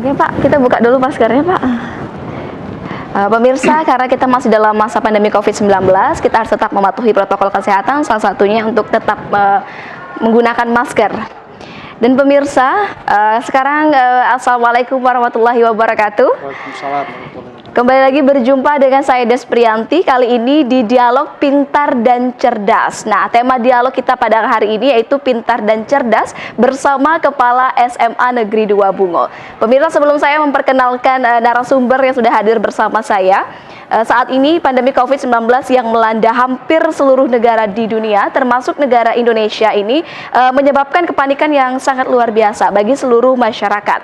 Oke Pak, kita buka dulu maskernya Pak. Pemirsa, karena kita masih dalam masa pandemi COVID-19, kita harus tetap mematuhi protokol kesehatan, salah satunya untuk tetap menggunakan masker. Dan pemirsa, sekarang Assalamualaikum warahmatullahi wabarakatuh. Waalaikumsalam warahmatullahi wabarakatuh. Kembali lagi berjumpa dengan saya Desprianti, kali ini di Dialog Pintar dan Cerdas. Nah, tema dialog kita pada hari ini yaitu Pintar dan Cerdas bersama Kepala SMA Negeri 2 Bungo. Pemirsa, sebelum saya memperkenalkan narasumber yang sudah hadir bersama saya, saat ini pandemi COVID-19 yang melanda hampir seluruh negara di dunia, termasuk negara Indonesia ini, menyebabkan kepanikan yang sangat luar biasa bagi seluruh masyarakat.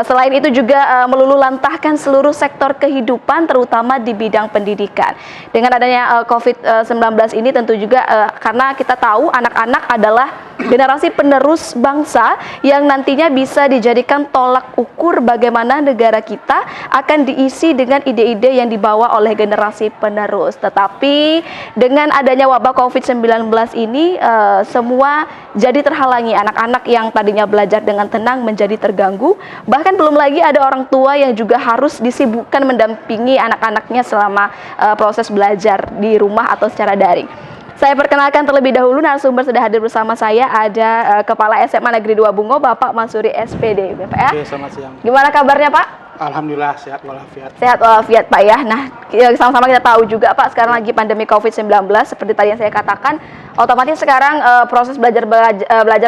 Selain itu juga melululantahkan seluruh sektor kehidupan, terutama di bidang pendidikan. Dengan adanya COVID-19 ini tentu juga karena kita tahu anak-anak adalah generasi penerus bangsa yang nantinya bisa dijadikan tolak ukur bagaimana negara kita akan diisi dengan ide-ide yang dibawa oleh generasi penerus. Tetapi dengan adanya wabah COVID-19 ini semua jadi terhalangi. Anak-anak yang tadinya belajar dengan tenang menjadi terganggu. Bahkan belum lagi ada orang tua yang juga harus disibukkan mendampingi anak-anaknya selama proses belajar di rumah atau secara daring. Saya perkenalkan terlebih dahulu narasumber sudah hadir bersama saya, ada Kepala SMA Negeri 2 Bungo, Bapak Mansuri SPD. Bapak ya? Oke, selamat siang. Gimana kabarnya Pak? Alhamdulillah sehat walafiat. Sehat walafiat Pak ya. Nah, sama-sama kita tahu juga Pak, sekarang lagi pandemi COVID-19 seperti tadi yang saya katakan, otomatis sekarang proses belajar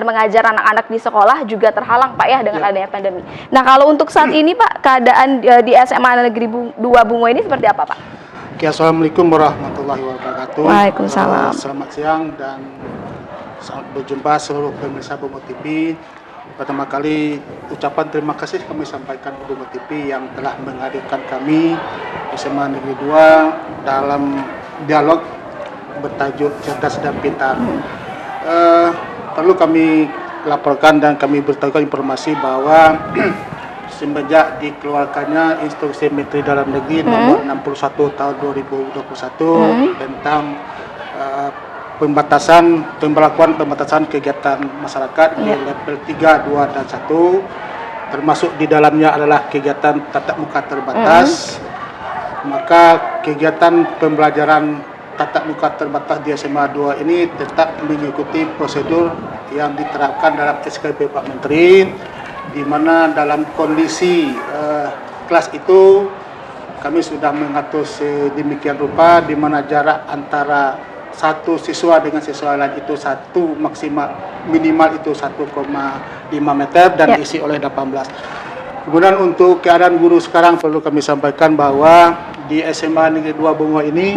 mengajar anak-anak di sekolah juga terhalang Pak ya dengan adanya pandemi. Nah, kalau untuk saat ini Pak, keadaan di SMA Negeri 2 Bungo ini seperti apa Pak? Oke, assalamualaikum warahmatullahi wabarakatuh. Waalaikumsalam. Selamat siang dan selamat berjumpa seluruh pemirsa Bungo TV. Pertama kali ucapan terima kasih kami sampaikan ke Bungo TV yang telah menghadirkan kami SMA Negeri 2 dalam dialog bertajuk Cerdas dan Pintar. Perlu kami laporkan dan kami beritahukan informasi bahwa semenjak dikeluarkannya Instruksi Menteri Dalam Negeri nomor 61 tahun 2021 tentang pemberlakuan pembatasan kegiatan masyarakat di level 3, 2, dan 1, termasuk di dalamnya adalah kegiatan tatap muka terbatas, maka kegiatan pembelajaran tatap muka terbatas di SMA 2 ini tetap mengikuti prosedur yang diterapkan dalam SKP Pak Menteri, di mana dalam kondisi kelas itu kami sudah mengatur sedemikian rupa di mana jarak antara satu siswa dengan siswa lain itu minimal itu 1,5 meter dan diisi oleh 18. Kemudian untuk keadaan guru sekarang perlu kami sampaikan bahwa di SMA Negeri 2 Bungo ini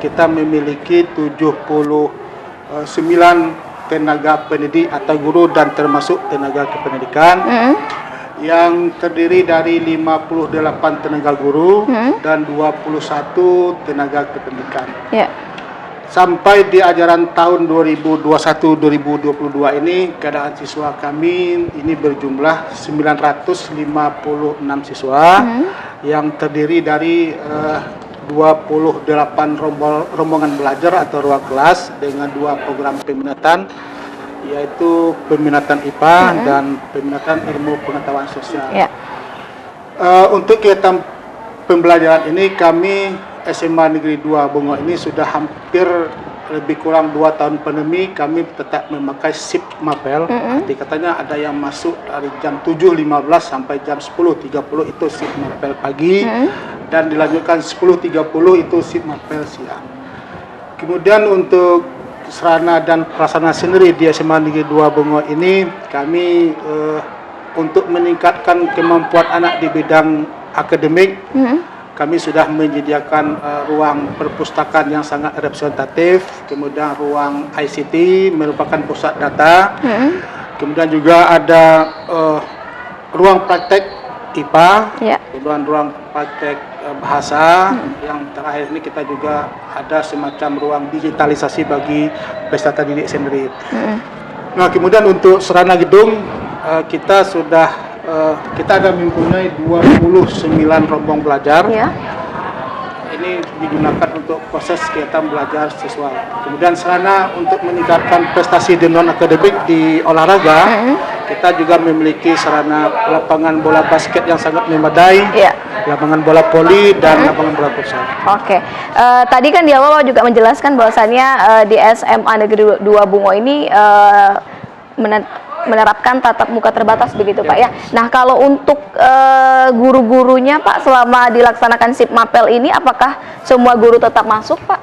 kita memiliki 79 tenaga pendidik atau guru dan termasuk tenaga kependidikan yang terdiri dari 58 tenaga guru dan 21 tenaga kependidikan. Sampai di ajaran tahun 2021-2022 ini keadaan siswa kami ini berjumlah 956 siswa yang terdiri dari 28 rombongan belajar atau ruang kelas dengan 2 program peminatan, yaitu peminatan IPA dan peminatan ilmu pengetahuan sosial. Untuk kegiatan pembelajaran ini kami SMA Negeri 2 Bungo ini sudah hampir lebih kurang 2 tahun pandemi kami tetap memakai shift mapel. Arti katanya ada yang masuk dari jam 7.15 sampai jam 10.30 itu shift mapel pagi dan dilanjutkan 10.30 itu shift mapel siang. Kemudian untuk sarana dan prasarana sendiri di SMA Negeri 2 Bungo ini kami untuk meningkatkan kemampuan anak di bidang akademik, kami sudah menyediakan ruang perpustakaan yang sangat representatif, kemudian ruang ICT merupakan pusat data, kemudian juga ada ruang praktek IPA, kemudian ruang praktek bahasa, yang terakhir ini kita juga ada semacam ruang digitalisasi bagi peserta didik sendiri. Nah, kemudian untuk sarana gedung kita ada mempunyai 29 rombong belajar ini digunakan untuk proses kegiatan belajar siswa. Kemudian sarana untuk meningkatkan prestasi di non akademik di olahraga, kita juga memiliki sarana lapangan bola basket yang sangat memadai, lapangan bola voli dan lapangan bola futsal. Oke, tadi kan di awal juga menjelaskan bahwasannya di SMA Negeri 2 Bungo ini menerapkan tatap muka terbatas begitu Pak ya. Nah kalau untuk guru-gurunya Pak selama dilaksanakan SIP Mapel ini apakah semua guru tetap masuk Pak?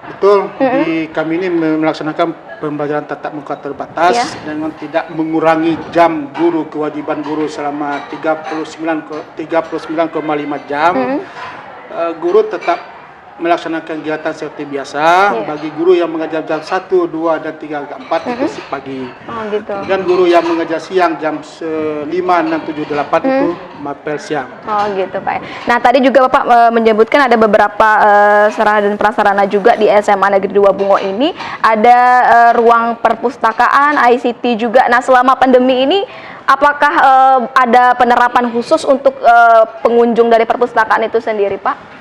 Betul, di kami ini melaksanakan pembelajaran tatap muka terbatas dengan tidak mengurangi jam guru, kewajiban guru selama 39,5 jam. Guru tetap melaksanakan kegiatan seperti biasa. Bagi guru yang mengajar jam 1, 2, dan 3, 4 itu SIP pagi. Gitu. Dan guru yang mengajar siang jam 5, 6, 7, 8 itu mapel siang. Gitu Pak. Nah tadi juga Bapak menyebutkan ada beberapa sarana dan prasarana juga di SMA Negeri 2 Bungo ini. Ada ruang perpustakaan, ICT juga. Nah selama pandemi ini apakah ada penerapan khusus untuk pengunjung dari perpustakaan itu sendiri Pak?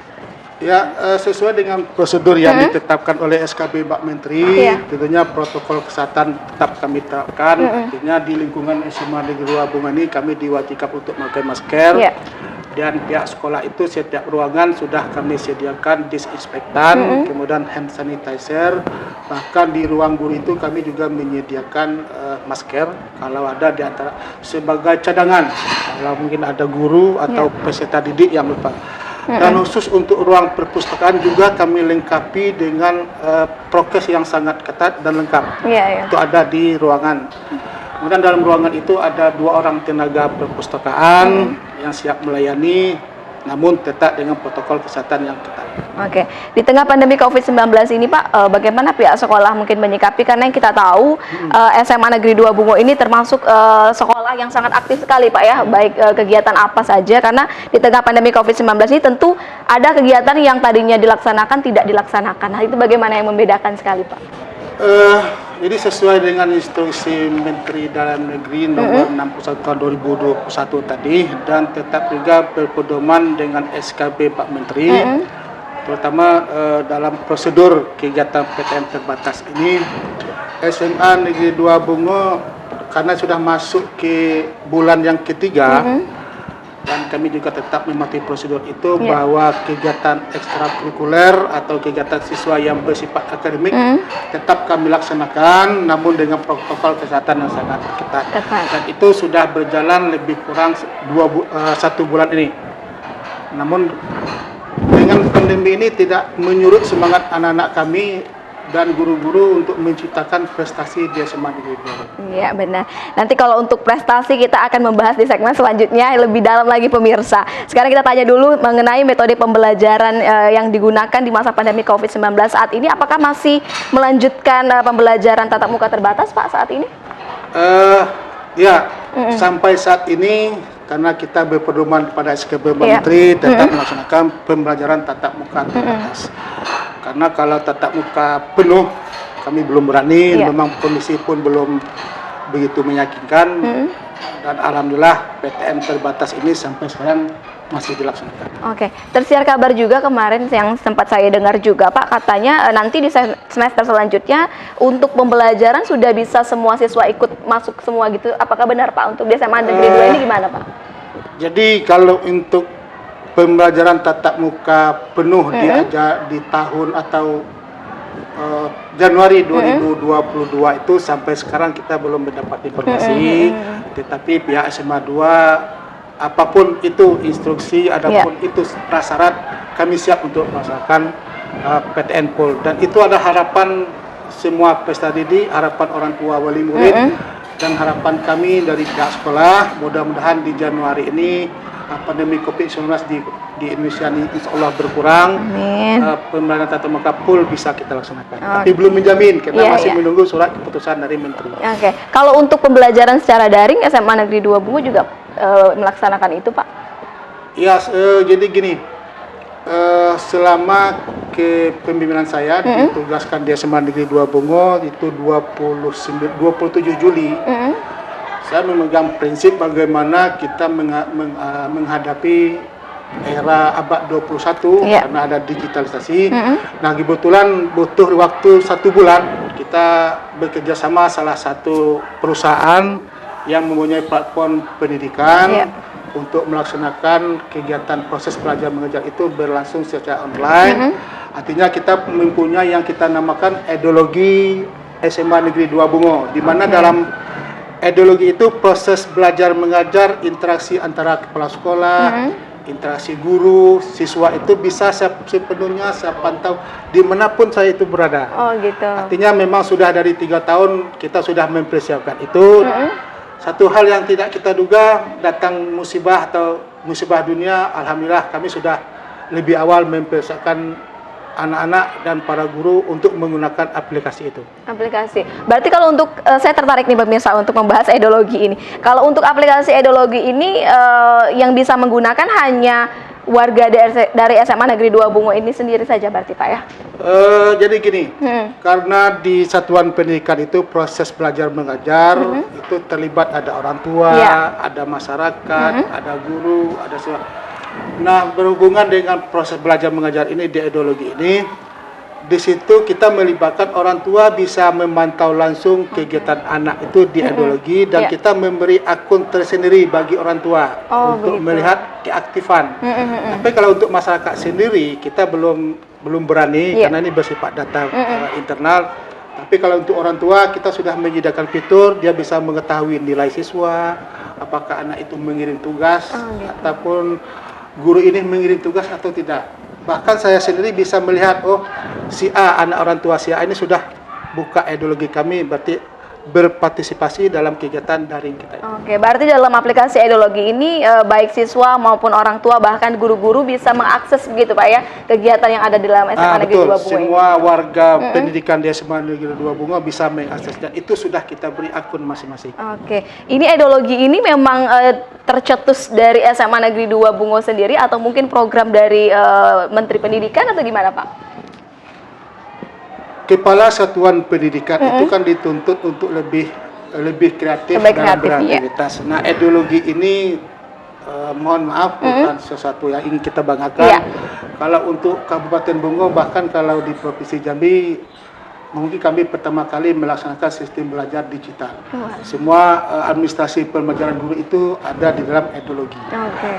Ya, sesuai dengan prosedur yang ditetapkan oleh SKB Mbak Menteri, tentunya protokol kesehatan tetap kami terapkan. Artinya di lingkungan SMA Negeri 2 Bungo ini kami diwajibkan untuk memakai masker. Dan pihak sekolah itu setiap ruangan sudah kami sediakan disinfektan, kemudian hand sanitizer. Bahkan di ruang guru itu kami juga menyediakan masker kalau ada di antara sebagai cadangan. Kalau mungkin ada guru atau peserta didik yang lupa. Dan khusus untuk ruang perpustakaan juga kami lengkapi dengan prokes yang sangat ketat dan lengkap. Itu ada di ruangan. Kemudian dalam ruangan itu ada 2 orang tenaga perpustakaan yang siap melayani, namun tetap dengan protokol kesehatan yang ketat. Oke, di tengah pandemi COVID-19 ini Pak, bagaimana pihak sekolah mungkin menyikapi, karena yang kita tahu SMA Negeri 2 Bungo ini termasuk sekolah yang sangat aktif sekali Pak ya, baik kegiatan apa saja, karena di tengah pandemi COVID-19 ini tentu ada kegiatan yang tadinya dilaksanakan tidak dilaksanakan. Nah itu bagaimana yang membedakan sekali Pak? Jadi sesuai dengan instruksi Menteri Dalam Negeri nomor 61 tahun 2021 tadi, dan tetap juga berpedoman dengan SKB Pak Menteri, terutama dalam prosedur kegiatan PTM terbatas ini, SMA Negeri 2 Bungo karena sudah masuk ke bulan yang ketiga, dan kami juga tetap mematuhi prosedur itu bahwa kegiatan ekstrakurikuler atau kegiatan siswa yang bersifat akademik tetap kami laksanakan, namun dengan protokol kesehatan yang sangat ketat. Dan itu sudah berjalan lebih kurang 1 bulan ini. Namun dengan pandemi ini tidak menyurut semangat anak-anak kami dan guru-guru untuk menciptakan prestasi di SMA Negeri 2. Iya benar. Nanti kalau untuk prestasi kita akan membahas di segmen selanjutnya lebih dalam lagi pemirsa. Sekarang kita tanya dulu mengenai metode pembelajaran yang digunakan di masa pandemi COVID-19 saat ini. Apakah masih melanjutkan pembelajaran tatap muka terbatas Pak saat ini? Sampai saat ini karena kita berpedoman pada SKB Menteri tetap melaksanakan pembelajaran tatap muka terbatas. Karena kalau tatap muka penuh kami belum berani, memang kondisi pun belum begitu meyakinkan, dan alhamdulillah PTM terbatas ini sampai sekarang masih dilaksanakan. Oke, tersiar kabar juga kemarin yang sempat saya dengar juga Pak, katanya nanti di semester selanjutnya untuk pembelajaran sudah bisa semua siswa ikut masuk semua gitu. Apakah benar Pak untuk di SMA Negeri 2 ini gimana Pak? Jadi kalau untuk pembelajaran tatap muka penuh di tahun atau Januari 2022 itu sampai sekarang kita belum mendapat informasi, tetapi pihak SMA 2 apapun itu instruksi, adapun itu prasyarat, kami siap untuk melaksanakan PTN Pol, dan itu ada harapan semua peserta didik, harapan orang tua wali murid, dan harapan kami dari pihak sekolah, mudah-mudahan di Januari ini pandemi COVID-19 di Indonesia ini insya Allah berkurang. Pembelajaran tatap muka full bisa kita laksanakan. Tapi belum menjamin, karena masih menunggu surat keputusan dari Menteri. Oke, kalau untuk pembelajaran secara daring, SMA Negeri 2 Bungo juga melaksanakan itu Pak? Ya, jadi gini, selama kepemimpinan saya ditugaskan di SMA Negeri 2 Bungo itu 27 Juli, saya memegang prinsip bagaimana kita menghadapi era abad 21 Iya. karena ada digitalisasi. Nah, kebetulan butuh waktu 1 bulan. Kita bekerja sama salah satu perusahaan yang mempunyai platform pendidikan Iya. untuk melaksanakan kegiatan proses belajar mengajar itu berlangsung secara online. Artinya kita mempunyai yang kita namakan ideologi SMA Negeri 2 Bungo, di mana dalam ideologi itu proses belajar mengajar, interaksi antara kepala sekolah, interaksi guru, siswa itu bisa sepenuhnya saya pantau dimanapun saya itu berada. Oh gitu. Artinya memang sudah dari 3 tahun kita sudah mempersiapkan itu. Satu hal yang tidak kita duga, datang musibah atau musibah dunia, alhamdulillah kami sudah lebih awal mempersiapkan anak-anak dan para guru untuk menggunakan aplikasi itu. Aplikasi. Berarti kalau untuk saya tertarik nih pemirsa untuk membahas ideologi ini. Kalau untuk aplikasi ideologi ini yang bisa menggunakan hanya warga dari SMA Negeri 2 Bungo ini sendiri saja berarti Pak ya? Jadi gini, karena di satuan pendidikan itu proses belajar mengajar itu terlibat ada orang tua, ada masyarakat, ada guru, ada siswa. Nah, berhubungan dengan proses belajar mengajar ini di ideologi ini, di situ kita melibatkan orang tua bisa memantau langsung kegiatan anak itu di ideologi dan kita memberi akun tersendiri bagi orang tua untuk melihat keaktifan. Tapi kalau untuk masyarakat sendiri kita belum berani karena ini bersifat data internal. Tapi kalau untuk orang tua kita sudah menyediakan fitur dia bisa mengetahui nilai siswa, apakah anak itu mengirim tugas ataupun guru ini mengirim tugas atau tidak. Bahkan saya sendiri bisa melihat, oh si A, anak orang tua si A ini sudah buka ideologi kami, berarti berpartisipasi dalam kegiatan daring kita. Oke, berarti dalam aplikasi ideologi ini baik siswa maupun orang tua bahkan guru-guru bisa mengakses begitu Pak ya kegiatan yang ada di dalam SMA Negeri 2 Bungo ini. Semua warga pendidikan di SMA Negeri 2 Bungo bisa mengakses dan itu sudah kita beri akun masing-masing. Oke, ini ideologi ini memang tercetus dari SMA Negeri 2 Bungo sendiri atau mungkin program dari Menteri Pendidikan atau gimana Pak? Kepala Satuan Pendidikan itu kan dituntut untuk lebih kreatif dalam beraktivitas. Nah, ideologi ini mohon maaf bukan sesuatu yang ingin kita banggakan. Kalau untuk Kabupaten Bungo bahkan kalau di Provinsi Jambi mungkin kami pertama kali melaksanakan sistem belajar digital. Semua administrasi pembelajaran guru itu ada di dalam ideologi.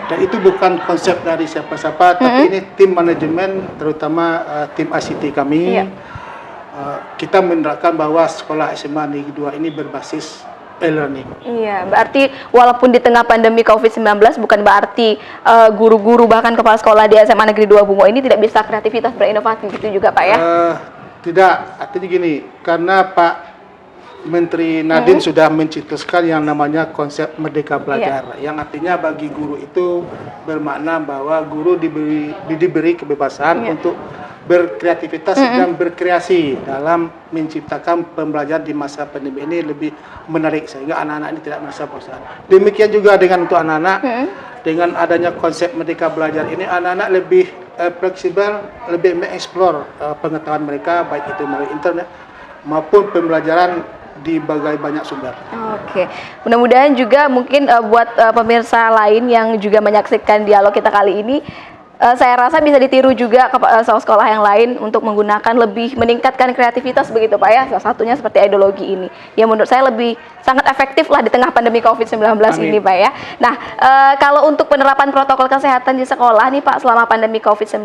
Dan itu bukan konsep dari siapa-siapa, tapi ini tim manajemen terutama tim ICT kami. Kita menerapkan bahwa sekolah SMA Negeri 2 ini berbasis e-learning. Iya, berarti walaupun di tengah pandemi COVID-19 bukan berarti guru-guru bahkan kepala sekolah di SMA Negeri 2 Bungo ini tidak bisa kreativitas berinovasi gitu juga Pak ya? Tidak, artinya gini, karena Pak Menteri Nadiem sudah mencetuskan yang namanya konsep Merdeka Belajar, yang artinya bagi guru itu bermakna bahwa guru diberi kebebasan untuk berkreativitas dan berkreasi dalam menciptakan pembelajaran di masa pandemi ini lebih menarik sehingga anak-anak ini tidak merasa bosan. Demikian juga dengan untuk anak-anak dengan adanya konsep Merdeka Belajar ini anak-anak lebih fleksibel, lebih mengeksplor pengetahuan mereka baik itu melalui internet maupun pembelajaran di berbagai banyak sumber. Oke, mudah-mudahan juga mungkin buat pemirsa lain yang juga menyaksikan dialog kita kali ini, saya rasa bisa ditiru juga ke sekolah yang lain untuk menggunakan lebih meningkatkan kreativitas begitu Pak ya, salah satunya seperti ideologi ini. Ya menurut saya lebih sangat efektif lah di tengah pandemi COVID-19 ini Pak ya. Nah, kalau untuk penerapan protokol kesehatan di sekolah nih Pak selama pandemi COVID-19,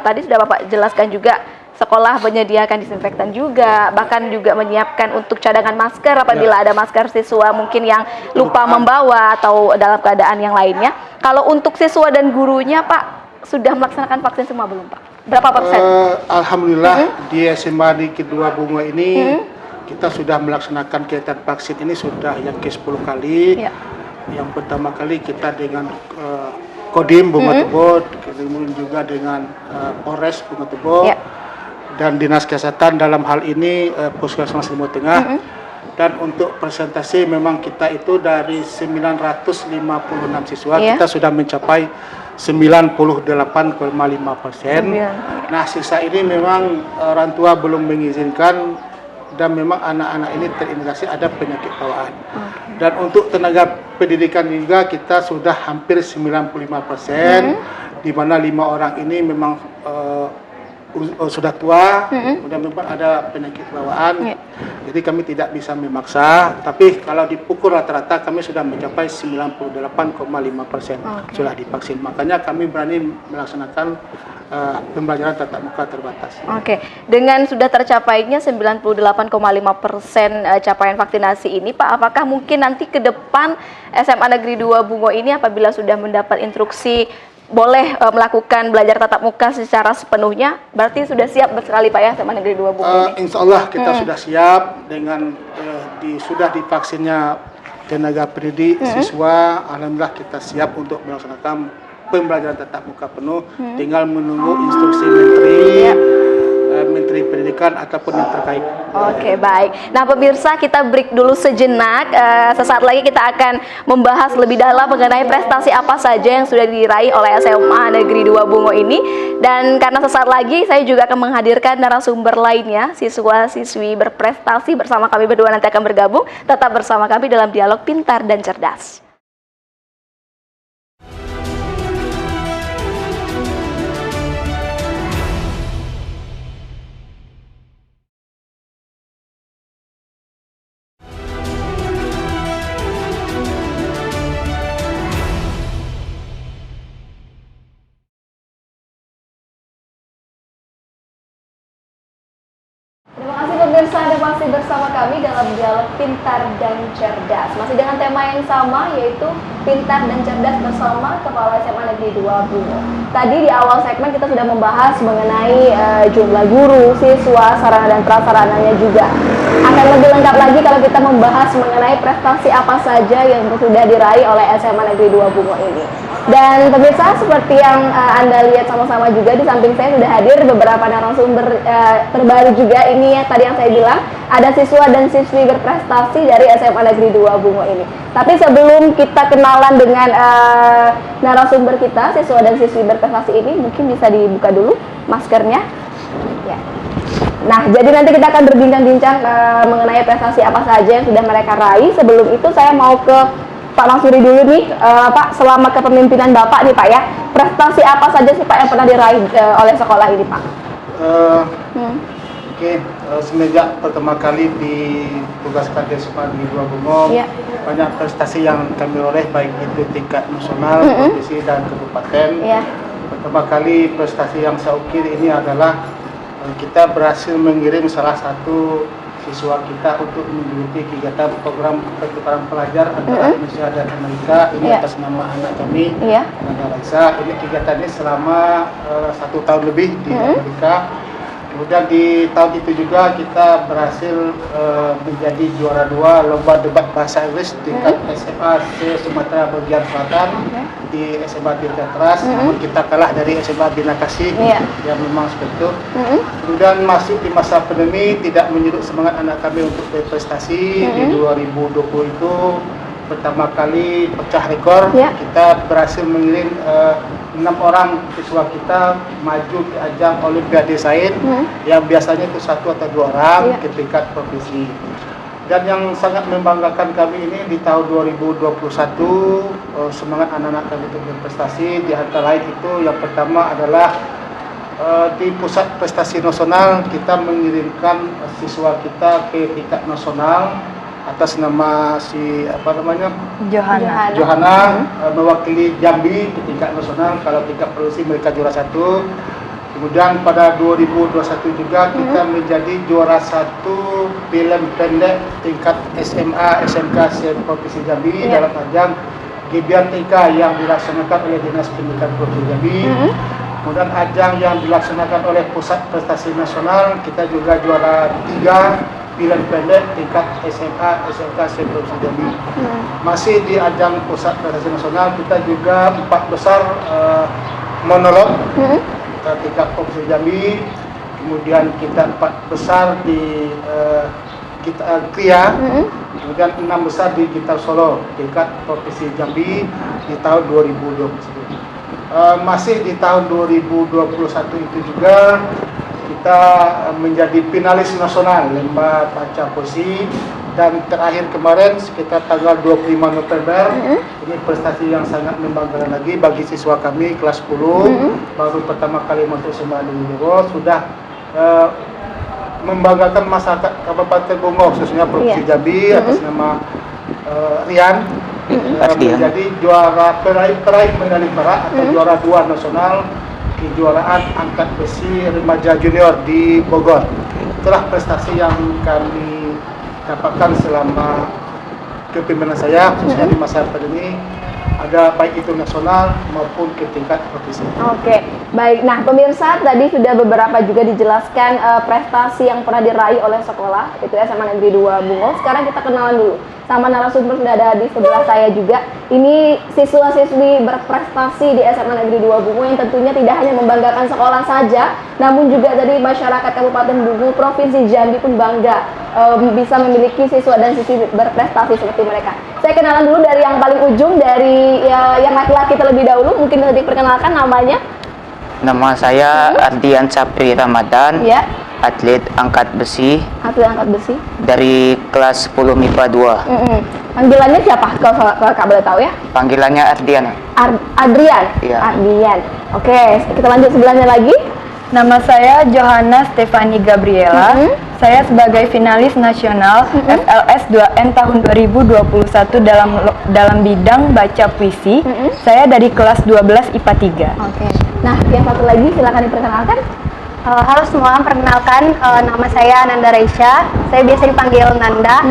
tadi sudah Bapak jelaskan juga sekolah menyediakan disinfektan juga, bahkan juga menyiapkan untuk cadangan masker apabila ada masker siswa mungkin yang lupa membawa atau dalam keadaan yang lainnya. Kalau untuk siswa dan gurunya Pak, sudah melaksanakan vaksin semua belum Pak? Berapa persen? Alhamdulillah di SMA Negeri 2 Bungo ini kita sudah melaksanakan kegiatan vaksin ini sudah yang ke-10 kali. Yang pertama kali kita dengan Kodim Bungo Tebo, kemudian juga dengan Polres Bungo Tebo. Dan Dinas Kesehatan dalam hal ini Puskesmas Timur Tengah. Dan untuk presentasi memang kita itu dari 956 siswa kita sudah mencapai 98,5%. Nah, sisa ini memang orang tua belum mengizinkan dan memang anak-anak ini terindikasi ada penyakit bawaan. Dan untuk tenaga pendidikan juga kita sudah hampir 95%, di mana 5 orang ini memang sudah tua, kemudian memang ada penyakit bawaan. Jadi kami tidak bisa memaksa, tapi kalau dipukul rata-rata kami sudah mencapai 98,5% sudah divaksin. Makanya kami berani melaksanakan pembelajaran tatap muka terbatas. Oke, dengan sudah tercapainya 98,5% capaian vaksinasi ini, Pak, apakah mungkin nanti ke depan SMA Negeri 2 Bungo ini apabila sudah mendapat instruksi boleh melakukan belajar tatap muka secara sepenuhnya, berarti sudah siap sekali Pak ya SMA Negeri 2 Bungo ini? Insya Allah kita sudah siap dengan sudah divaksinnya tenaga pendidik, siswa. Alhamdulillah kita siap untuk melaksanakan pembelajaran tatap muka penuh. Tinggal menunggu instruksi Menteri Pendidikan ataupun yang terkait. Oke, baik. Nah, pemirsa, kita break dulu sejenak. Sesaat lagi kita akan membahas lebih dalam mengenai prestasi apa saja yang sudah diraih oleh SMA Negeri 2 Bungo ini. Dan karena sesaat lagi saya juga akan menghadirkan narasumber lainnya, siswa-siswi berprestasi bersama kami berdua nanti akan bergabung. Tetap bersama kami dalam Dialog Pintar dan Cerdas. Terima kasih pemirsa, Anda masih bersama kami dalam Dialog Pintar dan Cerdas. Masih dengan tema yang sama, yaitu Pintar dan Cerdas bersama Kepala SMA Negeri 2 Bungo. Tadi di awal segmen kita sudah membahas mengenai jumlah guru, siswa, sarana dan prasarananya juga. Akan lebih lengkap lagi kalau kita membahas mengenai prestasi apa saja yang sudah diraih oleh SMA Negeri 2 Bungo ini. Dan pemirsa, seperti yang Anda lihat sama-sama juga, di samping saya sudah hadir beberapa narasumber terbaru juga. Ini ya, tadi yang saya bilang, ada siswa dan siswi berprestasi dari SMA Negeri 2 Bungo ini. Tapi sebelum kita kenalan dengan narasumber kita, siswa dan siswi berprestasi ini, mungkin bisa dibuka dulu maskernya. Ya. Nah, jadi nanti kita akan berbincang-bincang mengenai prestasi apa saja yang sudah mereka raih. Sebelum itu saya mau ke Pak Mansuri dulu nih, Pak, selama kepemimpinan Bapak nih Pak ya, prestasi apa saja sih Pak yang pernah diraih oleh sekolah ini Pak? Semenjak pertama kali ditugaskan di SMA Negeri 2 Bungo, banyak prestasi yang kami oleh, baik itu tingkat nasional, provinsi dan kabupaten. Pertama kali prestasi yang saya ukir ini adalah kita berhasil mengirim salah satu siswa kita untuk mengikuti kegiatan program pertukaran pelajar antara Indonesia dan Amerika. Ini atas nama anak kami, Nanda Raisa. Ini kegiatan ini selama 1 tahun lebih di Amerika. Kemudian di tahun itu juga kita berhasil menjadi juara 2 lomba debat bahasa Inggris tingkat SMA Sumatera bagian selatan di SMA Tirta Teras. Namun kita kalah dari SMA Bina Kasih yang memang seperti itu. Kemudian masih di masa pandemi, tidak menyurut semangat anak kami untuk berprestasi. Di 2020 itu pertama kali pecah rekor. Kita berhasil mengirim 6 orang siswa kita maju ke ajang Olimpiade Sains, yang biasanya itu 1 atau 2 orang ke tingkat provinsi. Dan yang sangat membanggakan kami ini di tahun 2021, semangat anak-anak kami untuk berprestasi. Di antara lain itu yang pertama adalah di pusat prestasi nasional kita mengirimkan siswa kita ke tingkat nasional atas nama Johana, mewakili Jambi di tingkat nasional. Kalau tingkat provinsi mereka juara 1. Kemudian pada 2021 juga kita menjadi juara 1 film pendek tingkat SMA SMK Provinsi Jambi dalam ajang GBRTK yang dilaksanakan oleh Dinas Pendidikan Provinsi Jambi. Kemudian ajang yang dilaksanakan oleh Pusat Prestasi Nasional, kita juga juara 3 film pendek tingkat SMA SMK Provinsi Jambi. Masih di ajang Pusat Prestasi Nasional, kita juga 4 besar monolog tingkat Provinsi Jambi. Kemudian kita 4 besar di Kria. Kemudian 6 besar di Gitar Solo tingkat Provinsi Jambi di tahun 2021. Masih di tahun 2021 itu juga kita menjadi finalis nasional lomba baca puisi, dan terakhir kemarin sekitar tanggal 25 November. Ini prestasi yang sangat membanggakan lagi bagi siswa kami kelas 10, baru pertama kali masuk SMA Negeri 2 sudah membanggakan masyarakat Kabupaten Bungo, khususnya Provinsi Jambi, atas nama Rian, menjadi juara peraih medali perak atau juara 2 nasional kejuaraan angkat besi remaja junior di Bogor. Itulah prestasi yang kami dapatkan selama kepemimpinan saya, khususnya di masa pandemi, ada baik itu nasional maupun ke tingkat provinsi. Oke, baik. Nah, pemirsa, tadi sudah beberapa juga dijelaskan prestasi yang pernah diraih oleh sekolah, itu SMA Negeri 2 Bungo. Sekarang kita kenalan dulu sama narasumber, sudah ada di sebelah saya juga. Ini siswa-siswi berprestasi di SMA Negeri 2 Bungo yang tentunya tidak hanya membanggakan sekolah saja, namun juga dari masyarakat Kabupaten Bungo, Provinsi Jambi pun bangga bisa memiliki siswa dan siswi berprestasi seperti mereka. Saya kenalan dulu dari yang paling ujung, dari yang laki-laki terlebih dahulu. Mungkin bisa diperkenalkan namanya. Nama saya Ardian Sapri Ramadan, atlet angkat besi. Atlet angkat besi. Dari kelas 10 MIPA 2. Panggilannya siapa? Kalau Kak boleh tahu ya? Panggilannya Ardian. Adrian? Iya. Ardian. Oke, kita lanjut sebelahnya lagi. Nama saya Johanna Stefani Gabriela. Saya sebagai finalis nasional FLS 2N tahun 2021 dalam bidang baca puisi. Saya dari kelas 12 IPA 3. Oke. Nah, yang satu lagi silakan diperkenalkan. Halo semua, perkenalkan nama saya Nanda Reisha. Saya biasa dipanggil Nanda.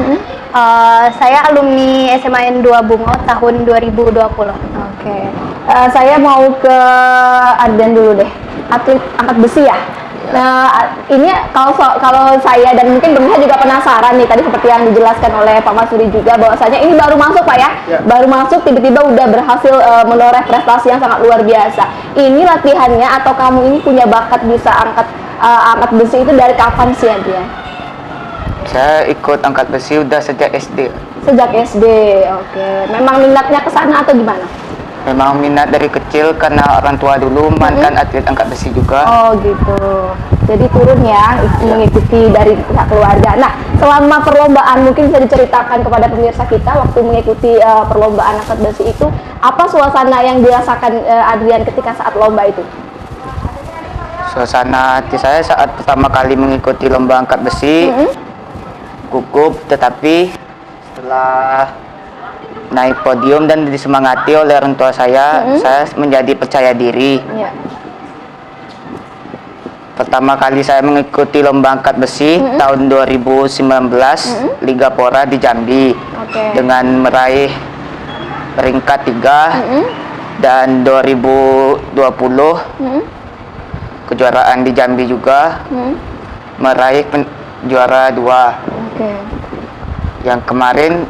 Saya alumni SMAN 2 Bungo tahun 2020. Oke. Saya mau ke Ardian dulu deh. Atlet angkat besi ya. Nah, ini kalau saya dan mungkin pemirsa juga penasaran nih, tadi seperti yang dijelaskan oleh Pak Masuri juga bahwasanya ini baru masuk Pak ya, baru masuk tiba-tiba udah berhasil menoreh prestasi yang sangat luar biasa. Ini latihannya atau kamu ini punya bakat bisa angkat besi itu dari kapan sih dia? Saya ikut angkat besi udah sejak SD. Sejak SD, oke. Memang minatnya ke sana atau gimana? Memang minat dari kecil karena orang tua dulu mantan atlet angkat besi juga. Oh gitu. Jadi turun ya, mengikuti dari pihak keluarga. Nah, selama perlombaan mungkin bisa diceritakan kepada pemirsa kita waktu mengikuti perlombaan angkat besi itu, apa suasana yang dirasakan Adrian ketika saat lomba itu? Suasana hati saya saat pertama kali mengikuti lomba angkat besi gugup, tetapi setelah naik podium dan disemangati oleh orang tua saya menjadi percaya diri. Pertama kali saya mengikuti lomba angkat besi tahun 2019 Liga Pora di Jambi dengan meraih peringkat 3 dan 2020 kejuaraan di Jambi juga meraih juara 2. Yang kemarin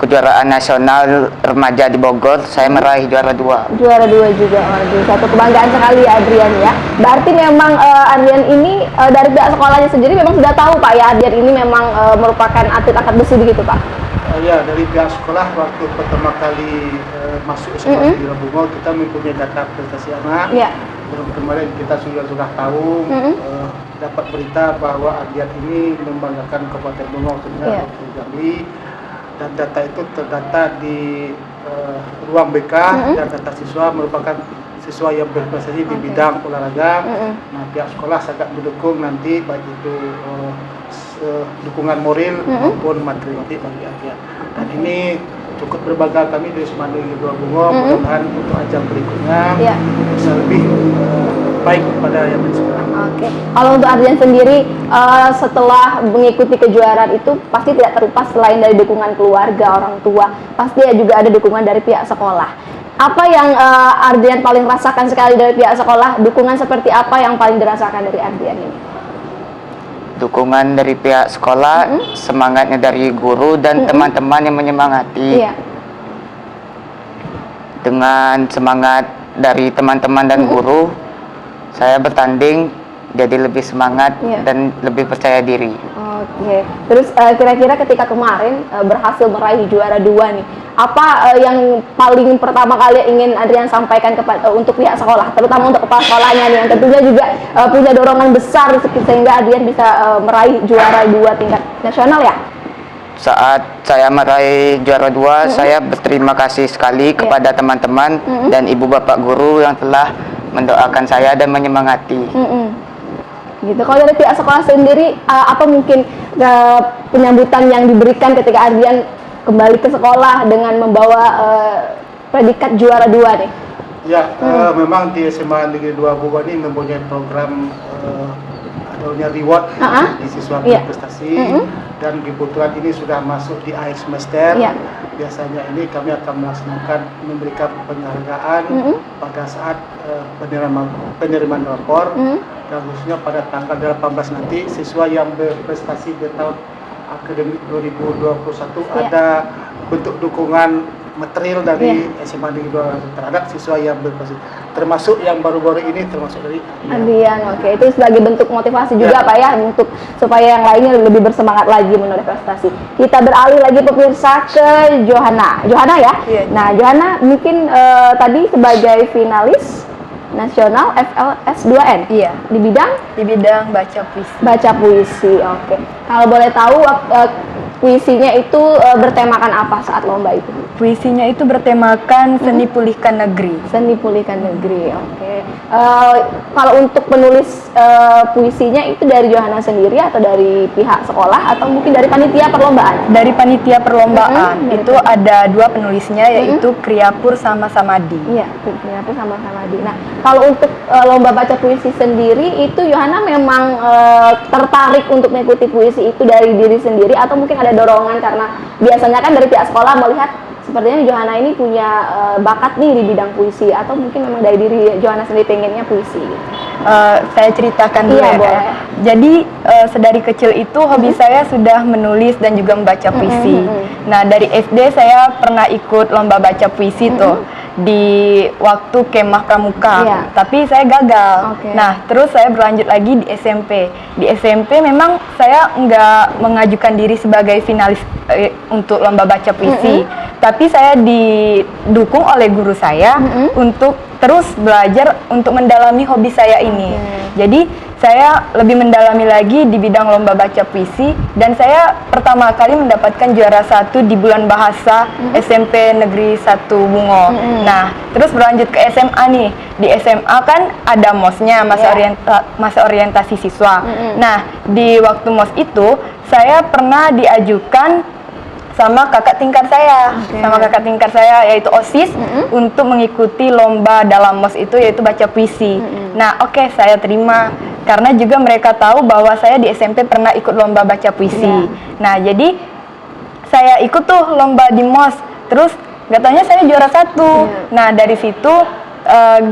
kejuaraan nasional remaja di Bogor, saya meraih juara 2. Juara 2 juga, waduh, satu kebanggaan sekali ya Adrian ya. Berarti memang Adrian ini dari pihak sekolahnya sendiri memang sudah tahu Pak ya, Adrian ini memang merupakan atlet angkat besi begitu Pak? Ya, dari pihak sekolah waktu pertama kali masuk SMA Negeri 2 Bungo, kita mempunyai data prestasi anak. Baru kemarin kita sudah tahu, dapat berita bahwa Adrian ini membanggakan Kabupaten Bungo, khususnya Jambi. Dan data itu terdata di ruang BK dan data siswa merupakan siswa yang berprestasi di bidang olahraga. Nah, pihak sekolah sangat mendukung nanti baik itu dukungan moral maupun materi bagi Adrian. Dan ini cukup berbangga kami dari SMA Negeri 2 Bungo. Mudah-mudahan untuk ajang berikutnya bisa lebih baik pada yang sekarang. Oke. Kalau untuk Adrian sendiri setelah mengikuti kejuaraan itu pasti tidak terlepas selain dari dukungan keluarga, orang tua, pasti juga ada dukungan dari pihak sekolah. Apa yang Adrian paling rasakan sekali dari pihak sekolah? Dukungan seperti apa yang paling dirasakan dari Adrian ini? Dukungan dari pihak sekolah, semangatnya dari guru dan teman-teman yang menyemangati. Dengan semangat dari teman-teman dan guru, saya bertanding jadi lebih semangat dan lebih percaya diri. Oh Oke. Terus kira-kira ketika kemarin berhasil meraih juara 2 nih, apa yang paling pertama kali ingin Adrian sampaikan kepada untuk pihak sekolah, terutama untuk kepala sekolahnya nih, yang tentunya juga punya dorongan besar sehingga Adrian bisa meraih juara 2 tingkat nasional ya? Saat saya meraih juara 2, saya berterima kasih sekali kepada teman-teman dan ibu bapak guru yang telah mendoakan saya dan menyemangati. Gitu. Kalau dari pihak sekolah sendiri, apa mungkin penyambutan yang diberikan ketika Adrian kembali ke sekolah dengan membawa predikat juara 2 nih? Ya, memang di SMA Negeri 2 Bungo ini mempunyai program adanya reward di siswa berprestasi, dan kebetulan ini sudah masuk di akhir semester. Biasanya ini kami akan memberikan penghargaan pada saat penerimaan rapor, dan khususnya pada tanggal 18 nanti siswa yang berprestasi di tahun akademik 2021 ada bentuk dukungan material dari SMA Negeri 2 terhadap siswa yang berprestasi, termasuk yang baru-baru ini termasuk dari Adrian. Oke, itu sebagai bentuk motivasi juga Pak ya, untuk supaya yang lainnya lebih bersemangat lagi menuju prestasi. Kita beralih lagi pemirsa ke Johanna ya. Nah, Johanna mungkin tadi sebagai finalis nasional FLS 2N. Di bidang baca puisi. Baca puisi. Oke. Kalau boleh tahu puisinya itu bertemakan apa saat lomba itu? Puisinya itu bertemakan seni pulihkan negeri. Seni pulihkan negeri. Oke. Kalau untuk penulis puisinya itu dari Johanna sendiri atau dari pihak sekolah atau mungkin dari panitia perlombaan? Dari panitia perlombaan. Itu ada 2 penulisnya, yaitu Kriapur sama Samadi. Iya, Kriapur sama Samadi. Nah, kalau untuk lomba baca puisi sendiri itu Johanna memang tertarik untuk mengikuti puisi itu dari diri sendiri atau mungkin ada dorongan karena biasanya kan dari pihak sekolah melihat sepertinya Johanna ini punya bakat nih di bidang puisi, atau mungkin memang dari diri Johanna sendiri pengennya puisi? Saya ceritakan dulu ya. Boleh. Jadi sedari kecil itu hobi saya sudah menulis dan juga membaca puisi. Nah, dari SD saya pernah ikut lomba baca puisi tuh di waktu kemah pramuka, tapi saya gagal. Nah, terus saya berlanjut lagi di SMP. Di SMP memang saya nggak mengajukan diri sebagai finalis untuk lomba baca puisi, tapi saya didukung oleh guru saya untuk terus belajar untuk mendalami hobi saya ini. Jadi saya lebih mendalami lagi di bidang lomba baca puisi, dan saya pertama kali mendapatkan juara 1 di bulan bahasa SMP Negeri 1 Bungo. Nah, terus berlanjut ke SMA nih. Di SMA kan ada MOS-nya, masa orientasi siswa. Nah, di waktu MOS itu saya pernah diajukan sama kakak tingkat saya, yaitu OSIS, untuk mengikuti lomba dalam MOS itu, yaitu baca puisi. Nah, saya terima karena juga mereka tahu bahwa saya di SMP pernah ikut lomba baca puisi. Nah, jadi saya ikut tuh lomba di MOS, terus katanya saya juara 1. Nah, dari situ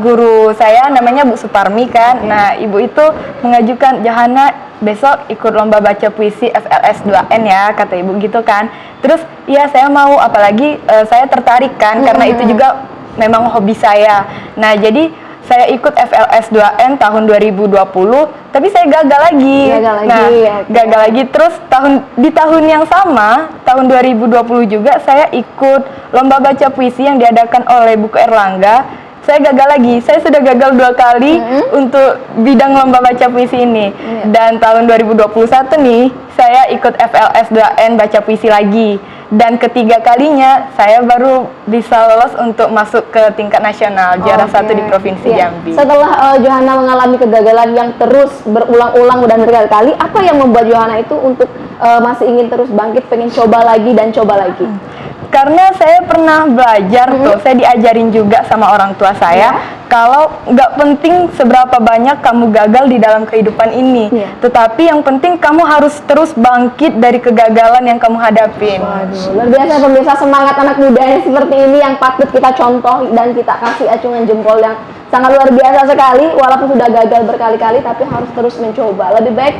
guru saya namanya Bu Suparmi kan. Nah, ibu itu mengajukan, Johanna besok ikut lomba baca puisi FLS 2N ya, kata ibu gitu kan. Terus iya saya mau, apalagi saya tertarik kan karena itu juga memang hobi saya. Nah, jadi saya ikut FLS 2N tahun 2020, tapi saya gagal lagi. Gagal lagi. Terus di tahun yang sama, tahun 2020 juga saya ikut lomba baca puisi yang diadakan oleh Buku Erlangga. Saya gagal lagi. Saya sudah gagal 2 kali untuk bidang lomba baca puisi ini. Dan tahun 2021 nih, saya ikut FLS 2N baca puisi lagi. Dan ketiga kalinya saya baru bisa lolos untuk masuk ke tingkat nasional, juara 1 di Provinsi Jambi. Setelah Johanna mengalami kegagalan yang terus berulang-ulang dan berkali-kali, apa yang membuat Johanna itu untuk masih ingin terus bangkit, pengen coba lagi dan coba lagi? Karena saya pernah belajar tuh, saya diajarin juga sama orang tua saya, kalau nggak penting seberapa banyak kamu gagal di dalam kehidupan ini, tetapi yang penting kamu harus terus bangkit dari kegagalan yang kamu hadapin. Waduh, luar biasa pemirsa, semangat anak mudanya seperti ini yang patut kita contoh dan kita kasih acungan jempol yang sangat luar biasa sekali. Walaupun sudah gagal berkali-kali, tapi harus terus mencoba. Lebih baik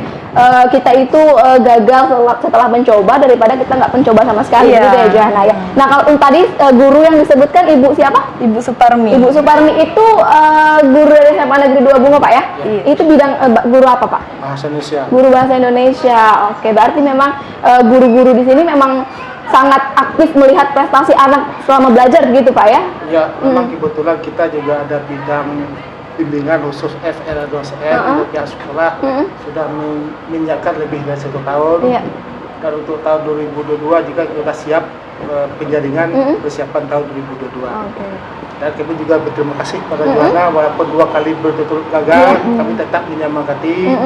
kita itu gagal setelah mencoba daripada kita nggak mencoba sama sekali, gitu ya Johanna ya. Nah, kalau tadi guru yang disebutkan Ibu siapa? Ibu Suparmi. Ibu Suparmi itu guru dari SMA Negeri 2 Bungo, Pak ya? Iya. Itu bidang guru apa, Pak? Bahasa Indonesia. Guru bahasa Indonesia. Oke, berarti memang guru-guru di sini memang sangat aktif melihat prestasi anak selama belajar gitu, Pak ya? Ya, memang kebetulan kita juga ada bidang bimbingan khusus FL dosen untuk pihak sekolah sudah menyiapkan lebih dari 1 tahun. Iya. Dan untuk tahun 2022 juga kita siap penjaringan persiapan tahun 2022. Oke. Dan kami juga berterima kasih kepada Johanna, walaupun 2 kali berturut-turut gagal, kami tetap menyemangati.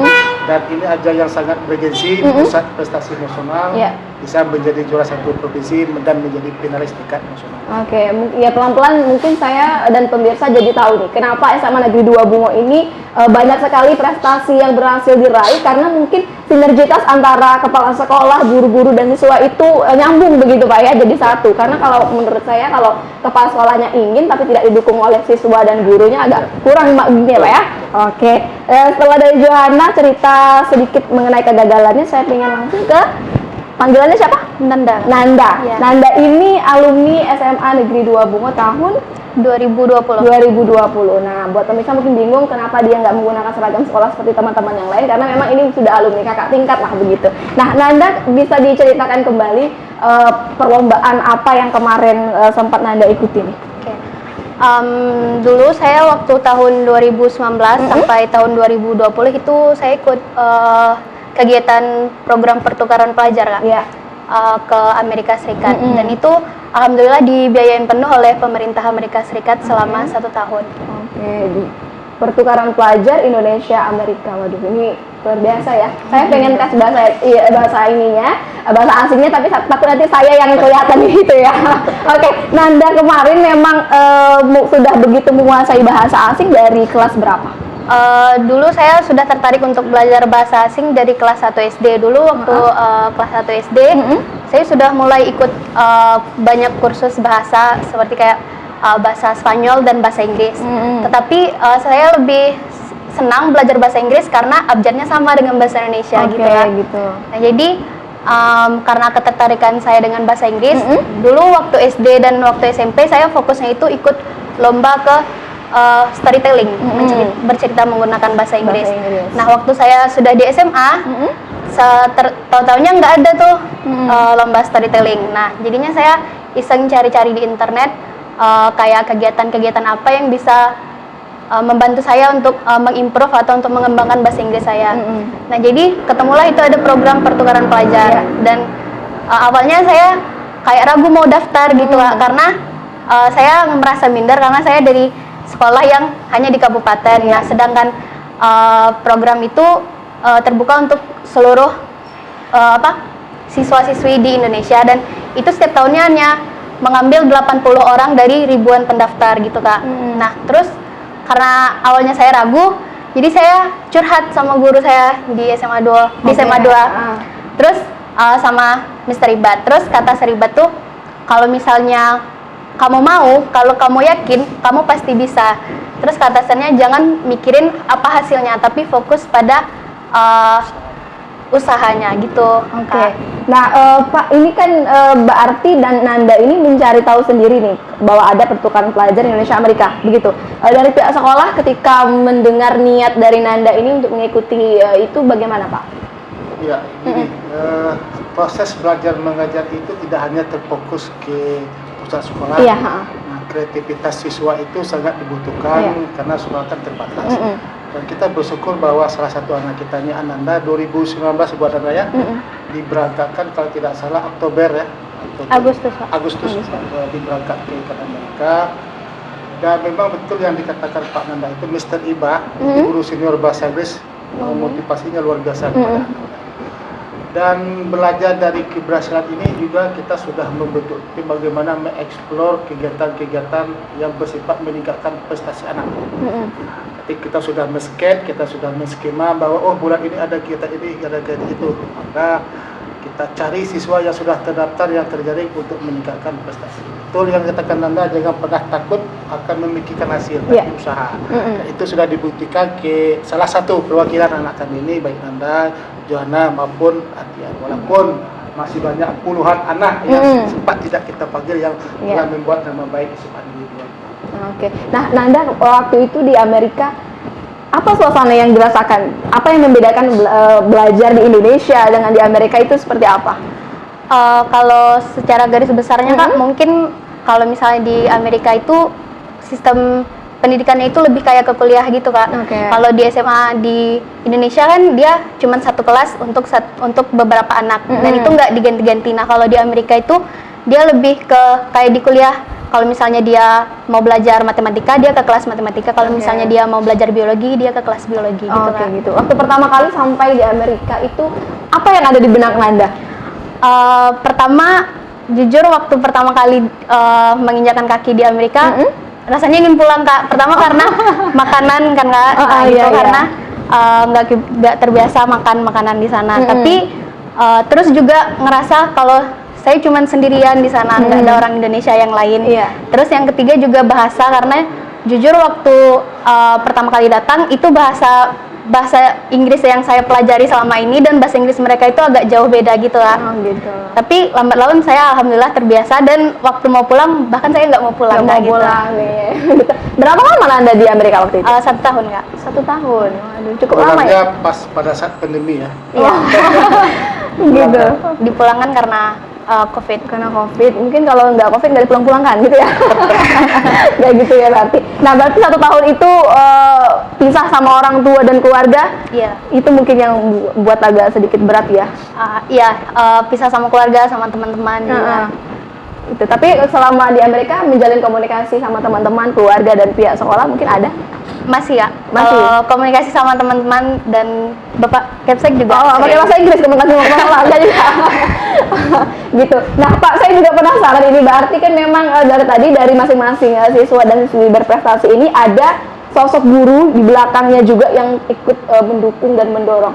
Dan ini ajang yang sangat bergensi, pusat prestasi nasional, bisa menjadi juara 1 provinsi dan menjadi finalis tingkat nasional. Oke, ya pelan-pelan mungkin saya dan pemirsa jadi tahu nih, kenapa SMA Negeri 2 Bungo ini banyak sekali prestasi yang berhasil diraih, karena mungkin sinergitas antara kepala sekolah, guru-guru dan siswa itu nyambung begitu Pak ya, jadi satu. Karena kalau menurut saya kalau kepala sekolahnya ingin tapi tidak didukung oleh siswa dan gurunya agak kurang gini ya Pak ya. Oke, setelah dari Johanna cerita sedikit mengenai kegagalannya, saya ingin langsung ke panggilannya siapa? Nanda. Nanda. Ya. Nanda ini alumni SMA Negeri 2 Bungo tahun 2020. 2020. Nah, buat pemirsa mungkin bingung kenapa dia nggak menggunakan seragam sekolah seperti teman-teman yang lain, karena memang ini sudah alumni kakak tingkat lah begitu. Nah, Nanda bisa diceritakan kembali perlombaan apa yang kemarin sempat Nanda ikuti nih? Oke. Dulu saya waktu tahun 2019 sampai tahun 2020 itu saya ikut kegiatan program pertukaran pelajar Kak. Iya. Ke Amerika Serikat, dan itu alhamdulillah dibiayain penuh oleh pemerintah Amerika Serikat selama 1 tahun. Oke, di pertukaran pelajar Indonesia Amerika. Waduh, ini luar biasa ya. Saya pengen tes bahasa ininya, bahasa asingnya, tapi takut nanti saya yang kelihatan gitu ya. Oke, Nanda kemarin memang sudah begitu menguasai bahasa asing dari kelas berapa? Dulu saya sudah tertarik untuk belajar bahasa asing dari kelas 1 SD. Dulu waktu kelas 1 SD, saya sudah mulai ikut banyak kursus bahasa seperti kayak bahasa Spanyol dan bahasa Inggris. Tetapi saya lebih senang belajar bahasa Inggris karena abjadnya sama dengan bahasa Indonesia gitu ya. Gitu. Nah, jadi karena ketertarikan saya dengan bahasa Inggris, dulu waktu SD dan waktu SMP saya fokusnya itu ikut lomba ke storytelling, bercerita menggunakan bahasa Inggris. Nah, waktu saya sudah di SMA, tahu-taunya nggak ada tuh lomba storytelling. Nah, jadinya saya iseng cari-cari di internet kayak kegiatan-kegiatan apa yang bisa membantu saya untuk mengimprove atau untuk mengembangkan bahasa Inggris saya. Nah, jadi ketemulah itu ada program pertukaran pelajar. Dan awalnya saya kayak ragu mau daftar gitu Kak, karena saya merasa minder karena saya dari sekolah yang hanya di kabupaten. Nah, sedangkan program itu terbuka untuk seluruh siswa-siswi di Indonesia, dan itu setiap tahunnya hanya mengambil 80 orang dari ribuan pendaftar gitu Kak. Nah, terus karena awalnya saya ragu, jadi saya curhat sama guru saya di SMA 2, Terus sama Mr. Ibat. Terus kata Sir Ibat tuh, kalau misalnya kamu mau, kalau kamu yakin, kamu pasti bisa. Terus kata Sernya, jangan mikirin apa hasilnya, tapi fokus pada usahanya gitu. Oke. Nah, Pak, ini kan Mbak Arti dan Nanda ini mencari tahu sendiri nih bahwa ada pertukaran pelajar Indonesia Amerika, begitu. Dari pihak sekolah ketika mendengar niat dari Nanda ini untuk mengikuti itu bagaimana, Pak? Ya, gini, proses belajar mengajar itu tidak hanya terfokus ke pusat sekolah. Iya. Nah, kreativitas siswa itu sangat dibutuhkan karena sekolah kan terbatas. Dan kita bersyukur bahwa salah satu anak kita ini Ananda 2019 buat Anda ya, diberangkatkan kalau tidak salah Oktober ya. Agustus. Diberangkat ke Amerika. Dan memang betul yang dikatakan Pak Nanda itu Mr. Iba, guru senior bahasa Inggris, motivasinya luar biasa kepada anak. Dan belajar dari keberhasilan ini juga kita sudah membentuk tim bagaimana mengeksplor kegiatan-kegiatan yang bersifat meningkatkan prestasi anak. Jadi kita sudah men-sketch, kita sudah men-skema bahwa oh bulan ini ada kegiatan ini, ada kegiatan itu. Maka kita cari siswa yang sudah terdaftar yang terjaring untuk meningkatkan prestasi. Betul yang katakan Nanda, jangan pernah takut akan memikirkan hasil dari usaha. Dan itu sudah dibuktikan ke salah satu perwakilan anak kami ini, baik Nanda, Johanna maupun Atian. Walaupun masih banyak puluhan anak yang sempat tidak kita panggil yang telah membuat nama baik SMA Negeri 2. Oke. Nah, Nanda waktu itu di Amerika apa suasana yang dirasakan? Apa yang membedakan belajar di Indonesia dengan di Amerika itu seperti apa? Kalau secara garis besarnya Kak, mungkin kalau misalnya di Amerika itu sistem pendidikannya itu lebih kayak ke kuliah gitu Kak. Oke. Kalau di SMA di Indonesia kan dia cuma satu kelas untuk beberapa anak dan itu nggak diganti-ganti. Nah kalau di Amerika itu dia lebih ke kayak di kuliah. Kalau misalnya dia mau belajar matematika, dia ke kelas matematika. Kalau misalnya dia mau belajar biologi, dia ke kelas biologi gitu Kak. Gitu. Waktu pertama kali sampai di Amerika itu apa yang ada di benak Nanda? Pertama, jujur waktu pertama kali menginjakkan kaki di Amerika, rasanya ingin pulang Kak. Pertama karena makanan kan Kak, karena nggak terbiasa makan makanan di sana. Tapi terus juga ngerasa kalau saya cuma sendirian di sana, nggak ada orang Indonesia yang lain. Terus yang ketiga juga bahasa, karena jujur waktu pertama kali datang itu bahasa Inggris yang saya pelajari selama ini dan bahasa Inggris mereka itu agak jauh beda gitu lah. Gitu. Tapi lambat laun saya alhamdulillah terbiasa dan waktu mau pulang bahkan saya nggak mau pulang. Nggak mau pulang nih. Berapa lama Nanda di Amerika waktu itu? 1 tahun Kak. 1 tahun. Waduh, cukup lama ya. Pas pada saat pandemi ya. Iya. Gitu. Dipulangkan karena COVID. Karena COVID, mungkin kalau nggak COVID nggak dipulang-pulangkan gitu ya. Kayak gitu ya berarti. Nah berarti 1 tahun itu pisah sama orang tua dan keluarga. Iya. Itu mungkin yang buat agak sedikit berat ya. Iya, pisah sama keluarga, sama teman-teman juga. Itu. Tapi selama di Amerika menjalin komunikasi sama teman-teman, keluarga dan pihak sekolah mungkin ada? Masih ya. Masih. Komunikasi sama teman-teman dan Bapak Kepsek juga. Pakai bahasa Inggris komunikasi sama sekolah enggak juga. Gitu. Nah Pak, saya juga penasaran ini berarti kan memang dari masing-masing siswa dan siswi berprestasi ini ada sosok guru di belakangnya juga yang ikut mendukung dan mendorong.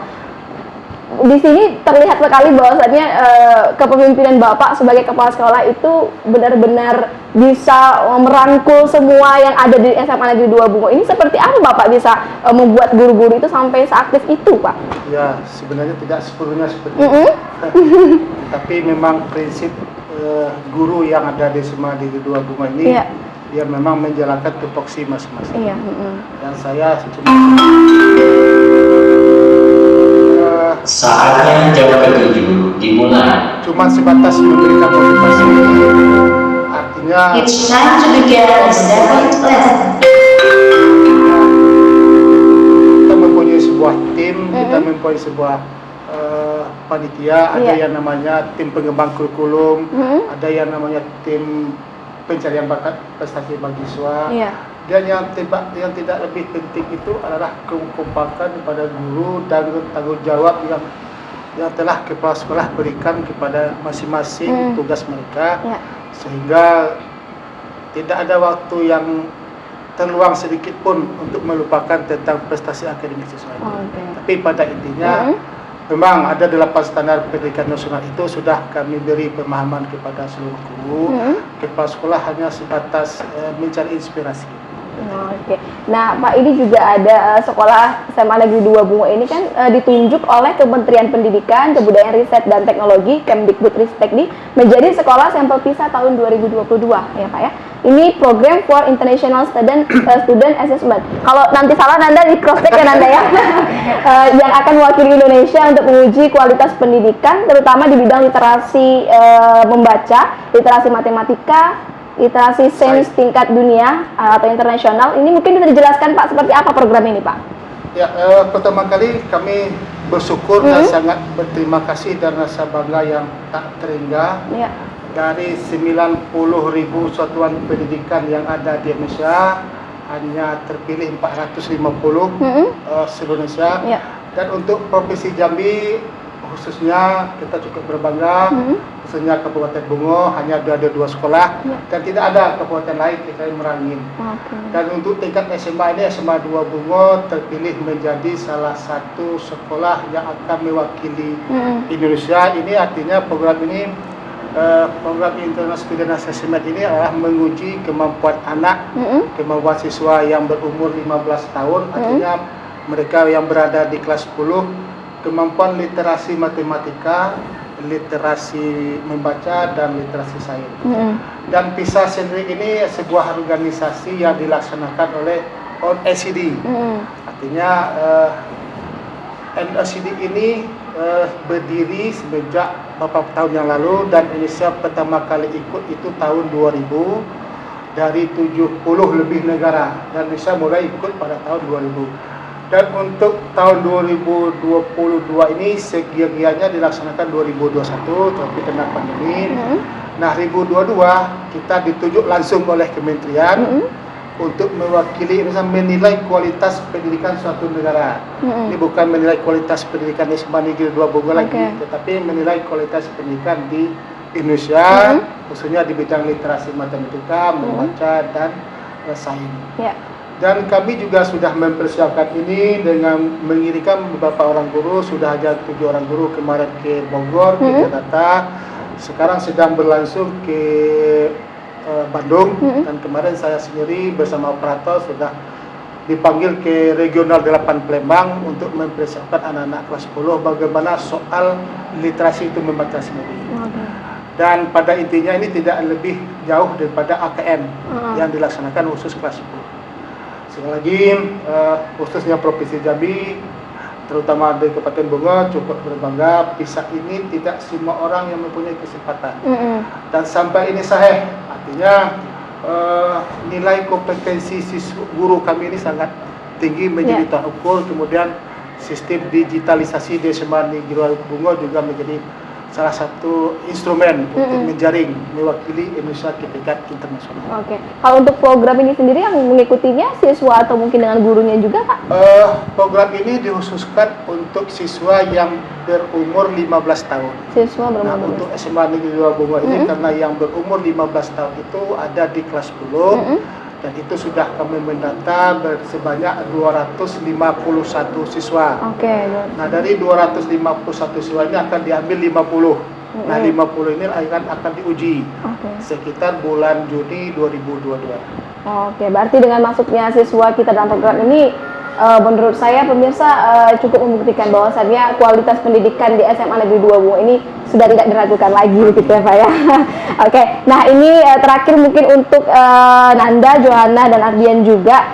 Di sini terlihat sekali bahwasannya kepemimpinan Bapak sebagai kepala sekolah itu benar-benar bisa merangkul semua yang ada di SMA Negeri 2 Bungo. Ini seperti apa Bapak bisa membuat guru-guru itu sampai seaktif itu, Pak? Ya, sebenarnya tidak sepenuhnya seperti itu. Tapi memang prinsip guru yang ada di SMA Negeri 2 Bungo ini dia memang menjalankan tupoksi masing-masing. Dan saya cuma saatnya jam ke-7 dimulai. Cuma sebatas memberikan motivasi. Artinya It's time to begin the second lesson. kita mempunyai sebuah tim, kita mempunyai sebuah panitia, ada yang namanya tim pengembang kurikulum, ada yang namanya tim pencarian bakat prestasi mahasiswa. Dan yang tidak lebih penting itu adalah kekompakan kepada guru dan tanggung jawab yang telah kepala sekolah berikan kepada masing-masing tugas mereka, sehingga tidak ada waktu yang terluang sedikit pun untuk melupakan tentang prestasi akademik siswa itu. Tapi pada intinya memang ada 8 standar pendidikan nasional itu sudah kami beri pemahaman kepada seluruh guru. Kepala sekolah hanya sebatas mencari inspirasi. Oke. Nah, Pak, ini juga ada sekolah SMA Negeri 2 Bungo ini kan ditunjuk oleh Kementerian Pendidikan, Kebudayaan, Riset dan Teknologi Kemdikbudristekdi menjadi sekolah sampel PISA tahun 2022 ya Pak ya. Ini program for International Student Assessment. Kalau nanti salah Nanda di cross check ya Nanda ya. Yang akan mewakili Indonesia untuk menguji kualitas pendidikan terutama di bidang literasi membaca, literasi matematika, literasi sains tingkat dunia atau internasional. Ini mungkin bisa dijelaskan Pak seperti apa program ini Pak? Ya, pertama kali kami bersyukur dan sangat berterima kasih dan rasa bangga yang tak terhingga dari 90.000 satuan pendidikan yang ada di Indonesia hanya terpilih 450 seluruh Indonesia. Dan untuk Provinsi Jambi khususnya kita cukup berbangga, khususnya Kabupaten Bungo hanya ada 2 sekolah dan tidak ada kabupaten lain kecuali Merangin. Dan untuk tingkat SMA ini SMA 2 Bungo terpilih menjadi salah satu sekolah yang akan mewakili Indonesia. Ini artinya program ini program International Student Assessment ini adalah menguji kemampuan anak, kemampuan siswa yang berumur 15 tahun, artinya mereka yang berada di kelas 10, kemampuan literasi matematika, literasi membaca dan literasi sains. Dan PISA sendiri ini sebuah organisasi yang dilaksanakan oleh OECD. Artinya OECD ini berdiri sejak beberapa tahun yang lalu, dan Indonesia pertama kali ikut itu tahun 2000 dari 70 lebih negara, dan Indonesia mulai ikut pada tahun 2000. Dan untuk tahun 2022 ini segiat-giatnya dilaksanakan 2021, tapi kena pandemi. Nah, 2022 kita ditunjuk langsung oleh kementerian untuk mewakili Indonesia menilai kualitas pendidikan suatu negara. Ini bukan menilai kualitas pendidikan SMA Negeri 2 Bogor lagi, tetapi menilai kualitas pendidikan di Indonesia, khususnya di bidang literasi matematika, membaca, dan sains. Dan kami juga sudah mempersiapkan ini dengan mengirimkan beberapa orang guru, sudah ada 7 orang guru kemarin ke Bogor, ke Jakarta, sekarang sedang berlangsung ke Bandung, dan kemarin saya sendiri bersama operator sudah dipanggil ke Regional 8 Palembang untuk mempersiapkan anak-anak kelas 10 bagaimana soal literasi itu membaca sendiri. Dan pada intinya ini tidak lebih jauh daripada AKM yang dilaksanakan khusus kelas 10. Sekali lagi, khususnya Provinsi Jambi, terutama di Kabupaten Bogor, cukup berbangga PISA ini tidak semua orang yang mempunyai kesempatan. Dan sampai ini sahih, artinya nilai kompetensi guru kami ini sangat tinggi menjadi tolak ukur. Kemudian sistem digitalisasi di SMA Negeri 2 Bogor juga menjadi salah satu instrumen untuk menjaring mewakili Indonesia ke tingkat internasional. Kalau untuk program ini sendiri yang mengikutinya siswa atau mungkin dengan gurunya juga, Kak? Program ini dikhususkan untuk siswa yang berumur 15 tahun. Siswa berumur untuk SMA Negeri 2 Bogor ini karena yang berumur 15 tahun itu ada di kelas 10. Dan itu sudah kami mendata sebanyak 251 siswa. Nah, dari 251 siswa ini akan diambil 50. Nah, 50 ini akan diuji sekitar bulan Juni 2022. Berarti dengan masuknya siswa kita dalam program ini, menurut saya pemirsa cukup membuktikan bahwasannya kualitas pendidikan di SMA Negeri 2 Bogor ini sudah tidak diragukan lagi, begitu ya Pak ya. Nah ini terakhir mungkin untuk Nanda, Johanna, dan Ardian juga,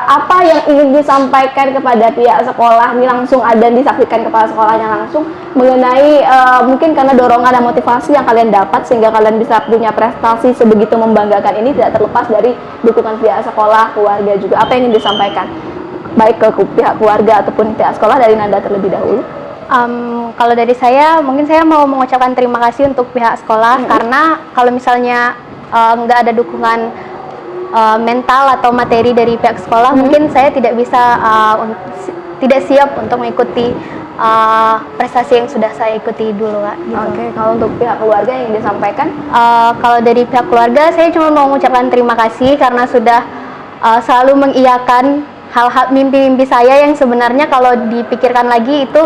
apa yang ingin disampaikan kepada pihak sekolah ini langsung ada disaksikan kepala sekolahnya langsung mengenai mungkin karena dorongan dan motivasi yang kalian dapat sehingga kalian bisa punya prestasi sebegitu membanggakan ini tidak terlepas dari dukungan pihak sekolah, keluarga juga. Apa yang ingin disampaikan baik ke pihak keluarga ataupun pihak sekolah, dari Nanda terlebih dahulu? Kalau dari saya, mungkin saya mau mengucapkan terima kasih untuk pihak sekolah, karena kalau misalnya nggak ada dukungan mental atau materi dari pihak sekolah, mungkin saya tidak bisa tidak siap untuk mengikuti prestasi yang sudah saya ikuti dulu, Kak. Gitu. Kalau untuk pihak keluarga yang disampaikan? Kalau dari pihak keluarga, saya cuma mau mengucapkan terima kasih karena sudah selalu mengiyakan hal-hal mimpi-mimpi saya yang sebenarnya kalau dipikirkan lagi itu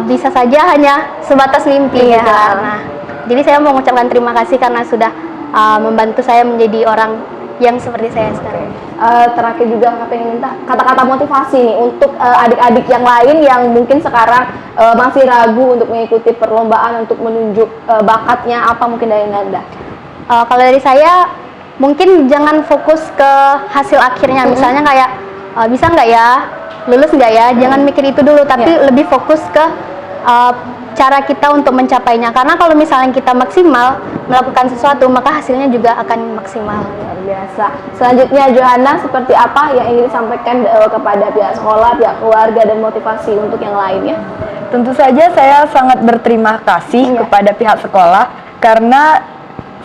bisa saja hanya sebatas mimpi. Nah, jadi saya mau mengucapkan terima kasih karena sudah membantu saya menjadi orang yang seperti saya sekarang. Terakhir juga apa yang minta kata-kata motivasi nih untuk adik-adik yang lain yang mungkin sekarang masih ragu untuk mengikuti perlombaan untuk menunjuk bakatnya, apa mungkin dari Nanda? Kalau dari saya mungkin jangan fokus ke hasil akhirnya, misalnya kayak bisa nggak ya, lulus nggak ya, jangan mikir itu dulu, tapi lebih fokus ke cara kita untuk mencapainya, karena kalau misalnya kita maksimal melakukan sesuatu maka hasilnya juga akan maksimal. Luar biasa. Selanjutnya Johanna, seperti apa yang ingin disampaikan kepada pihak sekolah, pihak keluarga, dan motivasi untuk yang lainnya? Tentu saja saya sangat berterima kasih kepada pihak sekolah karena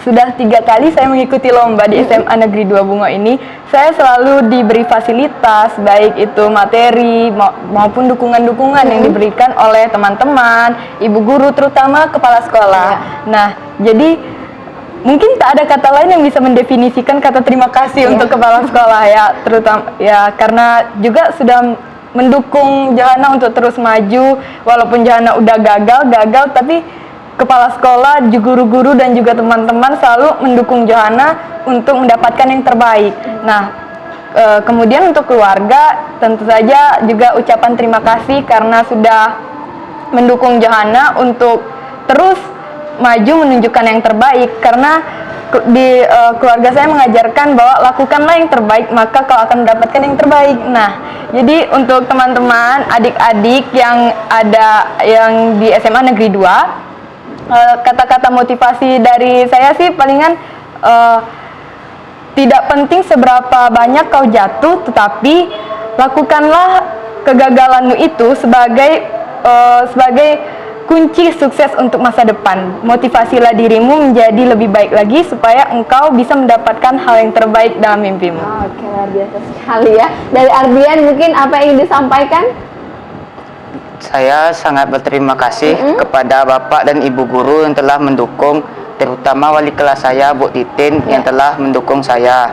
sudah 3 kali saya mengikuti lomba di SMA Negeri 2 Bogor ini. Saya selalu diberi fasilitas, baik itu materi maupun dukungan-dukungan yang diberikan oleh teman-teman, ibu guru, terutama kepala sekolah. Nah, jadi mungkin tak ada kata lain yang bisa mendefinisikan kata terima kasih untuk kepala sekolah ya, terutama ya karena juga sudah mendukung Johanna untuk terus maju, walaupun Johanna udah gagal, tapi kepala sekolah, guru-guru, dan juga teman-teman selalu mendukung Johanna untuk mendapatkan yang terbaik. Nah, kemudian untuk keluarga, tentu saja juga ucapan terima kasih karena sudah mendukung Johanna untuk terus maju menunjukkan yang terbaik, karena di keluarga saya mengajarkan bahwa lakukanlah yang terbaik maka kau akan mendapatkan yang terbaik. Nah, jadi untuk teman-teman adik-adik yang ada yang di SMA Negeri 2, kata-kata motivasi dari saya sih palingan tidak penting seberapa banyak kau jatuh, tetapi lakukanlah kegagalanmu itu sebagai kunci sukses untuk masa depan. Motivasilah dirimu menjadi lebih baik lagi supaya engkau bisa mendapatkan hal yang terbaik dalam mimpimu. Oke, luar biasa sekali ya. Dari Ardian mungkin apa yang ingin disampaikan? Saya sangat berterima kasih kepada Bapak dan Ibu guru yang telah mendukung, terutama wali kelas saya, Bu Titin, yang telah mendukung saya.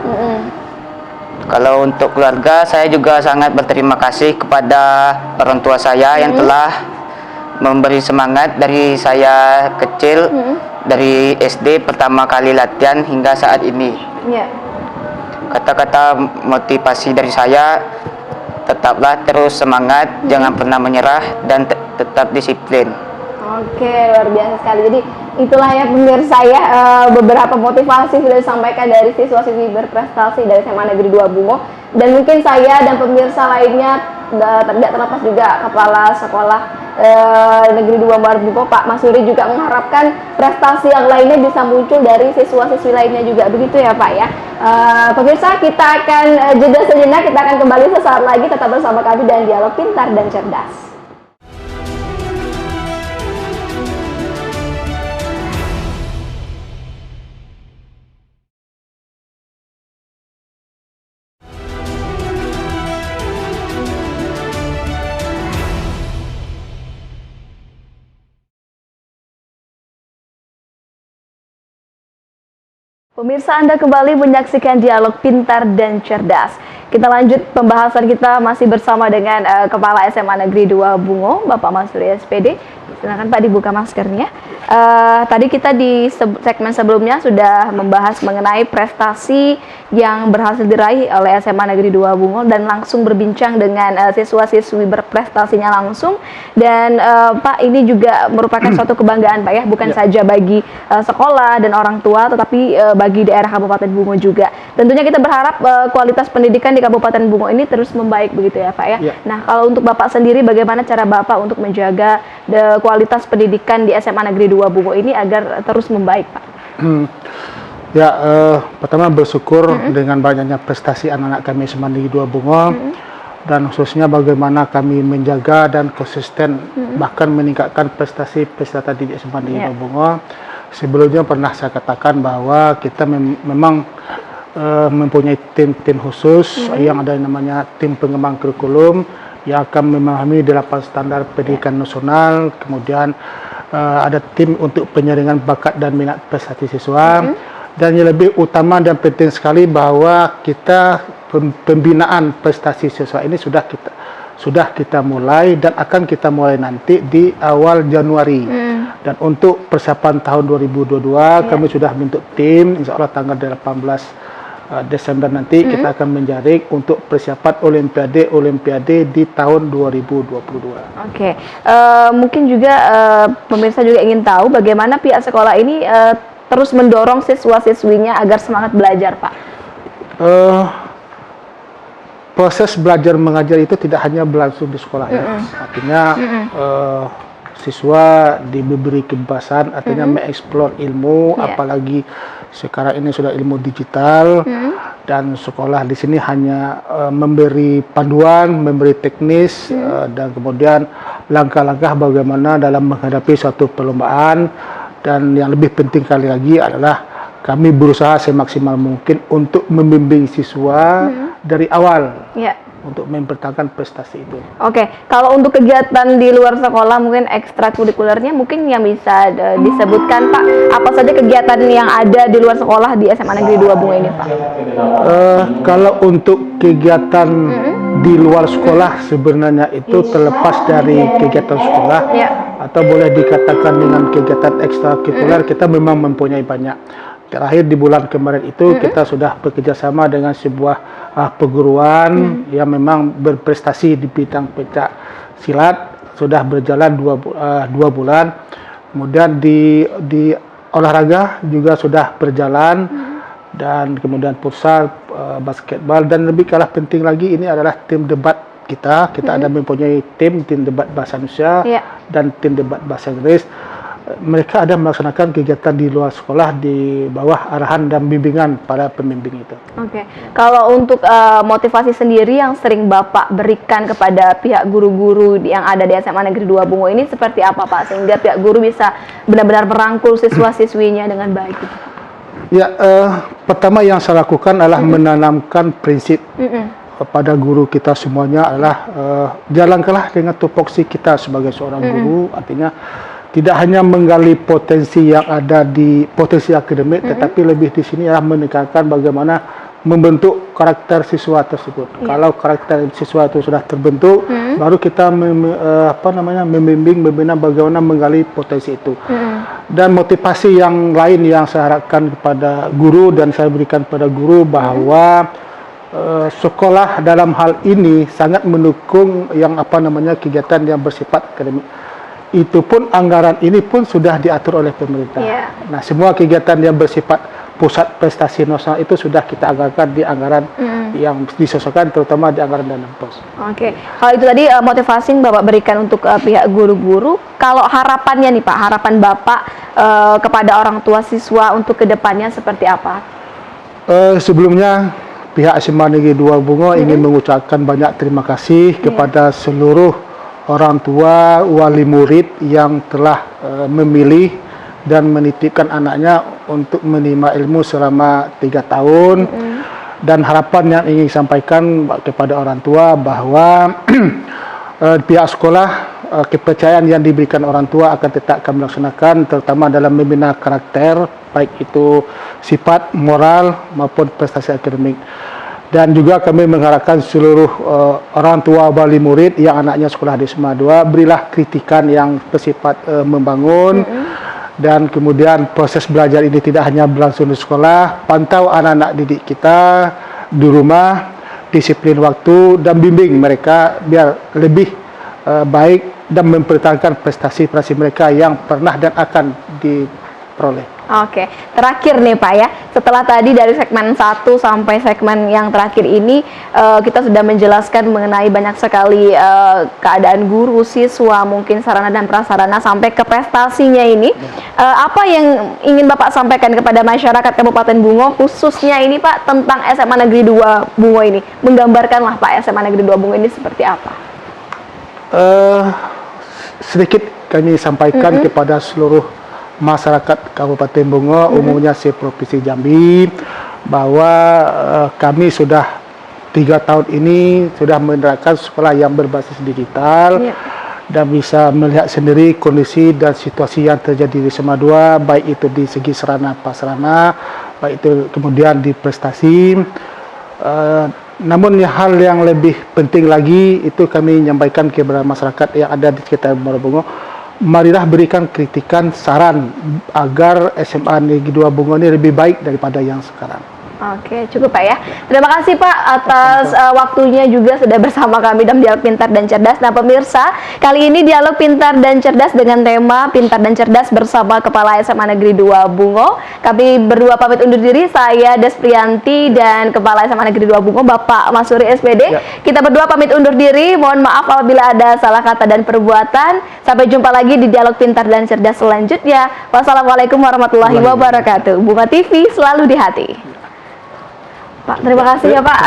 Kalau untuk keluarga, saya juga sangat berterima kasih kepada orang tua saya yang telah memberi semangat dari saya kecil, dari SD pertama kali latihan hingga saat ini. Kata-kata motivasi dari saya, tetaplah terus semangat, jangan pernah menyerah, dan tetap disiplin. Oke, luar biasa sekali. Jadi itulah ya pemirsa ya, beberapa motivasi sudah disampaikan dari siswa-siswi berprestasi dari SMA Negeri 2 Bungo. Dan mungkin saya dan pemirsa lainnya, tidak terlepas juga Kepala Sekolah Negeri 2 Bungo, Pak Masuri, juga mengharapkan prestasi yang lainnya bisa muncul dari siswa-siswi lainnya juga. Begitu ya Pak ya. Pemirsa, kita akan jeda sejenak, kita akan kembali sesaat lagi, tetap bersama kami dan Dialog Pintar dan Cerdas. Pemirsa, Anda kembali menyaksikan Dialog Pintar dan Cerdas. Kita lanjut pembahasan kita masih bersama dengan Kepala SMA Negeri 2 Bungo, Bapak Masuri SPD. Silakan Pak dibuka maskernya. Tadi kita di segmen sebelumnya sudah membahas mengenai prestasi yang berhasil diraih oleh SMA Negeri 2 Bungo dan langsung berbincang dengan siswa-siswi berprestasinya langsung. Dan Pak, ini juga merupakan suatu kebanggaan Pak ya, bukan saja bagi sekolah dan orang tua, tetapi bagi daerah Kabupaten Bungo juga. Tentunya kita berharap kualitas pendidikan di Kabupaten Bungo ini terus membaik begitu ya Pak ya. Nah, kalau untuk Bapak sendiri, bagaimana cara Bapak untuk menjaga kualitas pendidikan di SMA Negeri 2 Bungo ini agar terus membaik Pak? Pertama bersyukur dengan banyaknya prestasi anak-anak kami SMA Negeri 2 Bungo, dan khususnya bagaimana kami menjaga dan konsisten bahkan meningkatkan prestasi tadi di SMA Negeri 2 Bungo. Sebelumnya pernah saya katakan bahwa kita memang mempunyai tim khusus yang ada namanya tim pengembang kurikulum yang akan memahami 8 standar pendidikan nasional, kemudian ada tim untuk penyaringan bakat dan minat prestasi siswa, dan yang lebih utama dan penting sekali bahwa kita pembinaan prestasi siswa ini sudah kita mulai dan akan kita mulai nanti di awal Januari. Dan untuk persiapan tahun 2022 kami sudah bentuk tim, insya Allah tanggal 18 Desember nanti kita akan menjaring untuk persiapan Olimpiade di tahun 2022. Oke, mungkin juga pemirsa juga ingin tahu bagaimana pihak sekolah ini terus mendorong siswa-siswinya agar semangat belajar, Pak. Proses belajar mengajar itu tidak hanya berlangsung di sekolah ya, artinya siswa diberi kebebasan, artinya mengeksplor ilmu, apalagi sekarang ini sudah ilmu digital, dan sekolah di sini hanya memberi panduan, memberi teknis, dan kemudian langkah-langkah bagaimana dalam menghadapi suatu perlombaan. Dan yang lebih penting kali lagi adalah kami berusaha semaksimal mungkin untuk membimbing siswa dari awal. Untuk mempertahankan prestasi itu. Oke, kalau untuk kegiatan di luar sekolah mungkin ekstrakurikulernya mungkin yang bisa disebutkan Pak, apa saja kegiatan yang ada di luar sekolah di SMA Negeri 2 Bungo ini Pak? Kalau untuk kegiatan di luar sekolah sebenarnya itu terlepas dari kegiatan sekolah, atau boleh dikatakan dengan kegiatan ekstrakurikuler, kita memang mempunyai banyak. Terakhir di bulan kemarin itu kita sudah bekerja sama dengan sebuah perguruan yang memang berprestasi di bidang pencak silat, sudah berjalan 2 bulan. Kemudian di olahraga juga sudah berjalan, dan kemudian futsal, basketbal, dan lebih kalah penting lagi ini adalah tim debat kita. Kita ada mempunyai tim debat bahasa Indonesia dan tim debat bahasa Inggris. Mereka ada melaksanakan kegiatan di luar sekolah di bawah arahan dan bimbingan para pembimbing itu. Oke. Kalau untuk motivasi sendiri yang sering Bapak berikan kepada pihak guru-guru yang ada di SMA Negeri 2 Bungo ini seperti apa Pak, sehingga pihak guru bisa benar-benar merangkul siswa-siswinya dengan baik gitu? Ya, pertama yang saya lakukan adalah menanamkan prinsip kepada guru kita semuanya adalah jalankanlah dengan tupoksi kita sebagai seorang guru, artinya tidak hanya menggali potensi yang ada di potensi akademik, tetapi lebih di sini adalah menekankan bagaimana membentuk karakter siswa tersebut. Kalau karakter siswa itu sudah terbentuk, baru kita membimbing, membina bagaimana menggali potensi itu. Dan motivasi yang lain yang saya harapkan kepada guru dan saya berikan kepada guru bahwa sekolah dalam hal ini sangat mendukung yang kegiatan yang bersifat akademik. Itu pun anggaran ini pun sudah diatur oleh pemerintah. Nah, semua kegiatan yang bersifat pusat prestasi nasional itu sudah kita anggarkan di anggaran yang disesuaikan, terutama di anggaran dana pos. Oke, kalau itu tadi motivasi yang Bapak berikan untuk pihak guru-guru. Kalau harapannya nih Pak, harapan Bapak kepada orang tua siswa untuk kedepannya seperti apa? Sebelumnya pihak SMA Negeri 2 Bungo ingin mengucapkan banyak terima kasih kepada seluruh orang tua, wali murid yang telah memilih dan menitipkan anaknya untuk menerima ilmu selama 3 tahun. Dan harapan yang ingin sampaikan kepada orang tua bahwa pihak sekolah, kepercayaan yang diberikan orang tua akan tetap kami laksanakan, terutama dalam membina karakter, baik itu sifat moral maupun prestasi akademik. Dan juga kami mengharapkan seluruh orang tua wali murid yang anaknya sekolah di SMA 2, berilah kritikan yang bersifat membangun. Dan kemudian proses belajar ini tidak hanya berlangsung di sekolah, pantau anak-anak didik kita di rumah, disiplin waktu, dan bimbing mereka biar lebih baik dan mempertahankan prestasi-prestasi mereka yang pernah dan akan diperoleh. Oke, terakhir nih Pak ya, setelah tadi dari segmen 1 sampai segmen yang terakhir ini kita sudah menjelaskan mengenai banyak sekali keadaan guru, siswa, mungkin sarana dan prasarana sampai ke prestasinya ini. Apa yang ingin Bapak sampaikan kepada masyarakat Kabupaten Bungo, khususnya ini Pak tentang SMA Negeri 2 Bungo ini? Menggambarkanlah Pak SMA Negeri 2 Bungo ini seperti apa? Sedikit kami sampaikan kepada seluruh masyarakat Kabupaten Bungo, umumnya se-Provinsi Jambi, bahwa kami sudah 3 tahun ini sudah menerapkan sekolah yang berbasis digital dan bisa melihat sendiri kondisi dan situasi yang terjadi di SMA 2, baik itu di segi sarana prasarana, baik itu kemudian di prestasi. Namun hal yang lebih penting lagi itu kami menyampaikan kepada masyarakat yang ada di sekitar Bungo, marilah berikan kritikan, saran agar SMA Negeri 2 Bungo ini lebih baik daripada yang sekarang. Oke, cukup Pak ya. Terima kasih Pak atas waktunya juga sudah bersama kami dalam Dialog Pintar dan Cerdas. Nah pemirsa, kali ini Dialog Pintar dan Cerdas dengan tema Pintar dan Cerdas bersama Kepala SMA Negeri 2 Bungo. Kami berdua pamit undur diri, saya Desprianti dan Kepala SMA Negeri 2 Bungo, Bapak Masuri SPD. Kita berdua pamit undur diri, mohon maaf apabila ada salah kata dan perbuatan. Sampai jumpa lagi di Dialog Pintar dan Cerdas selanjutnya. Wassalamualaikum warahmatullahi wabarakatuh. Bunga TV selalu di hati. Pak, terima kasih ya Pak.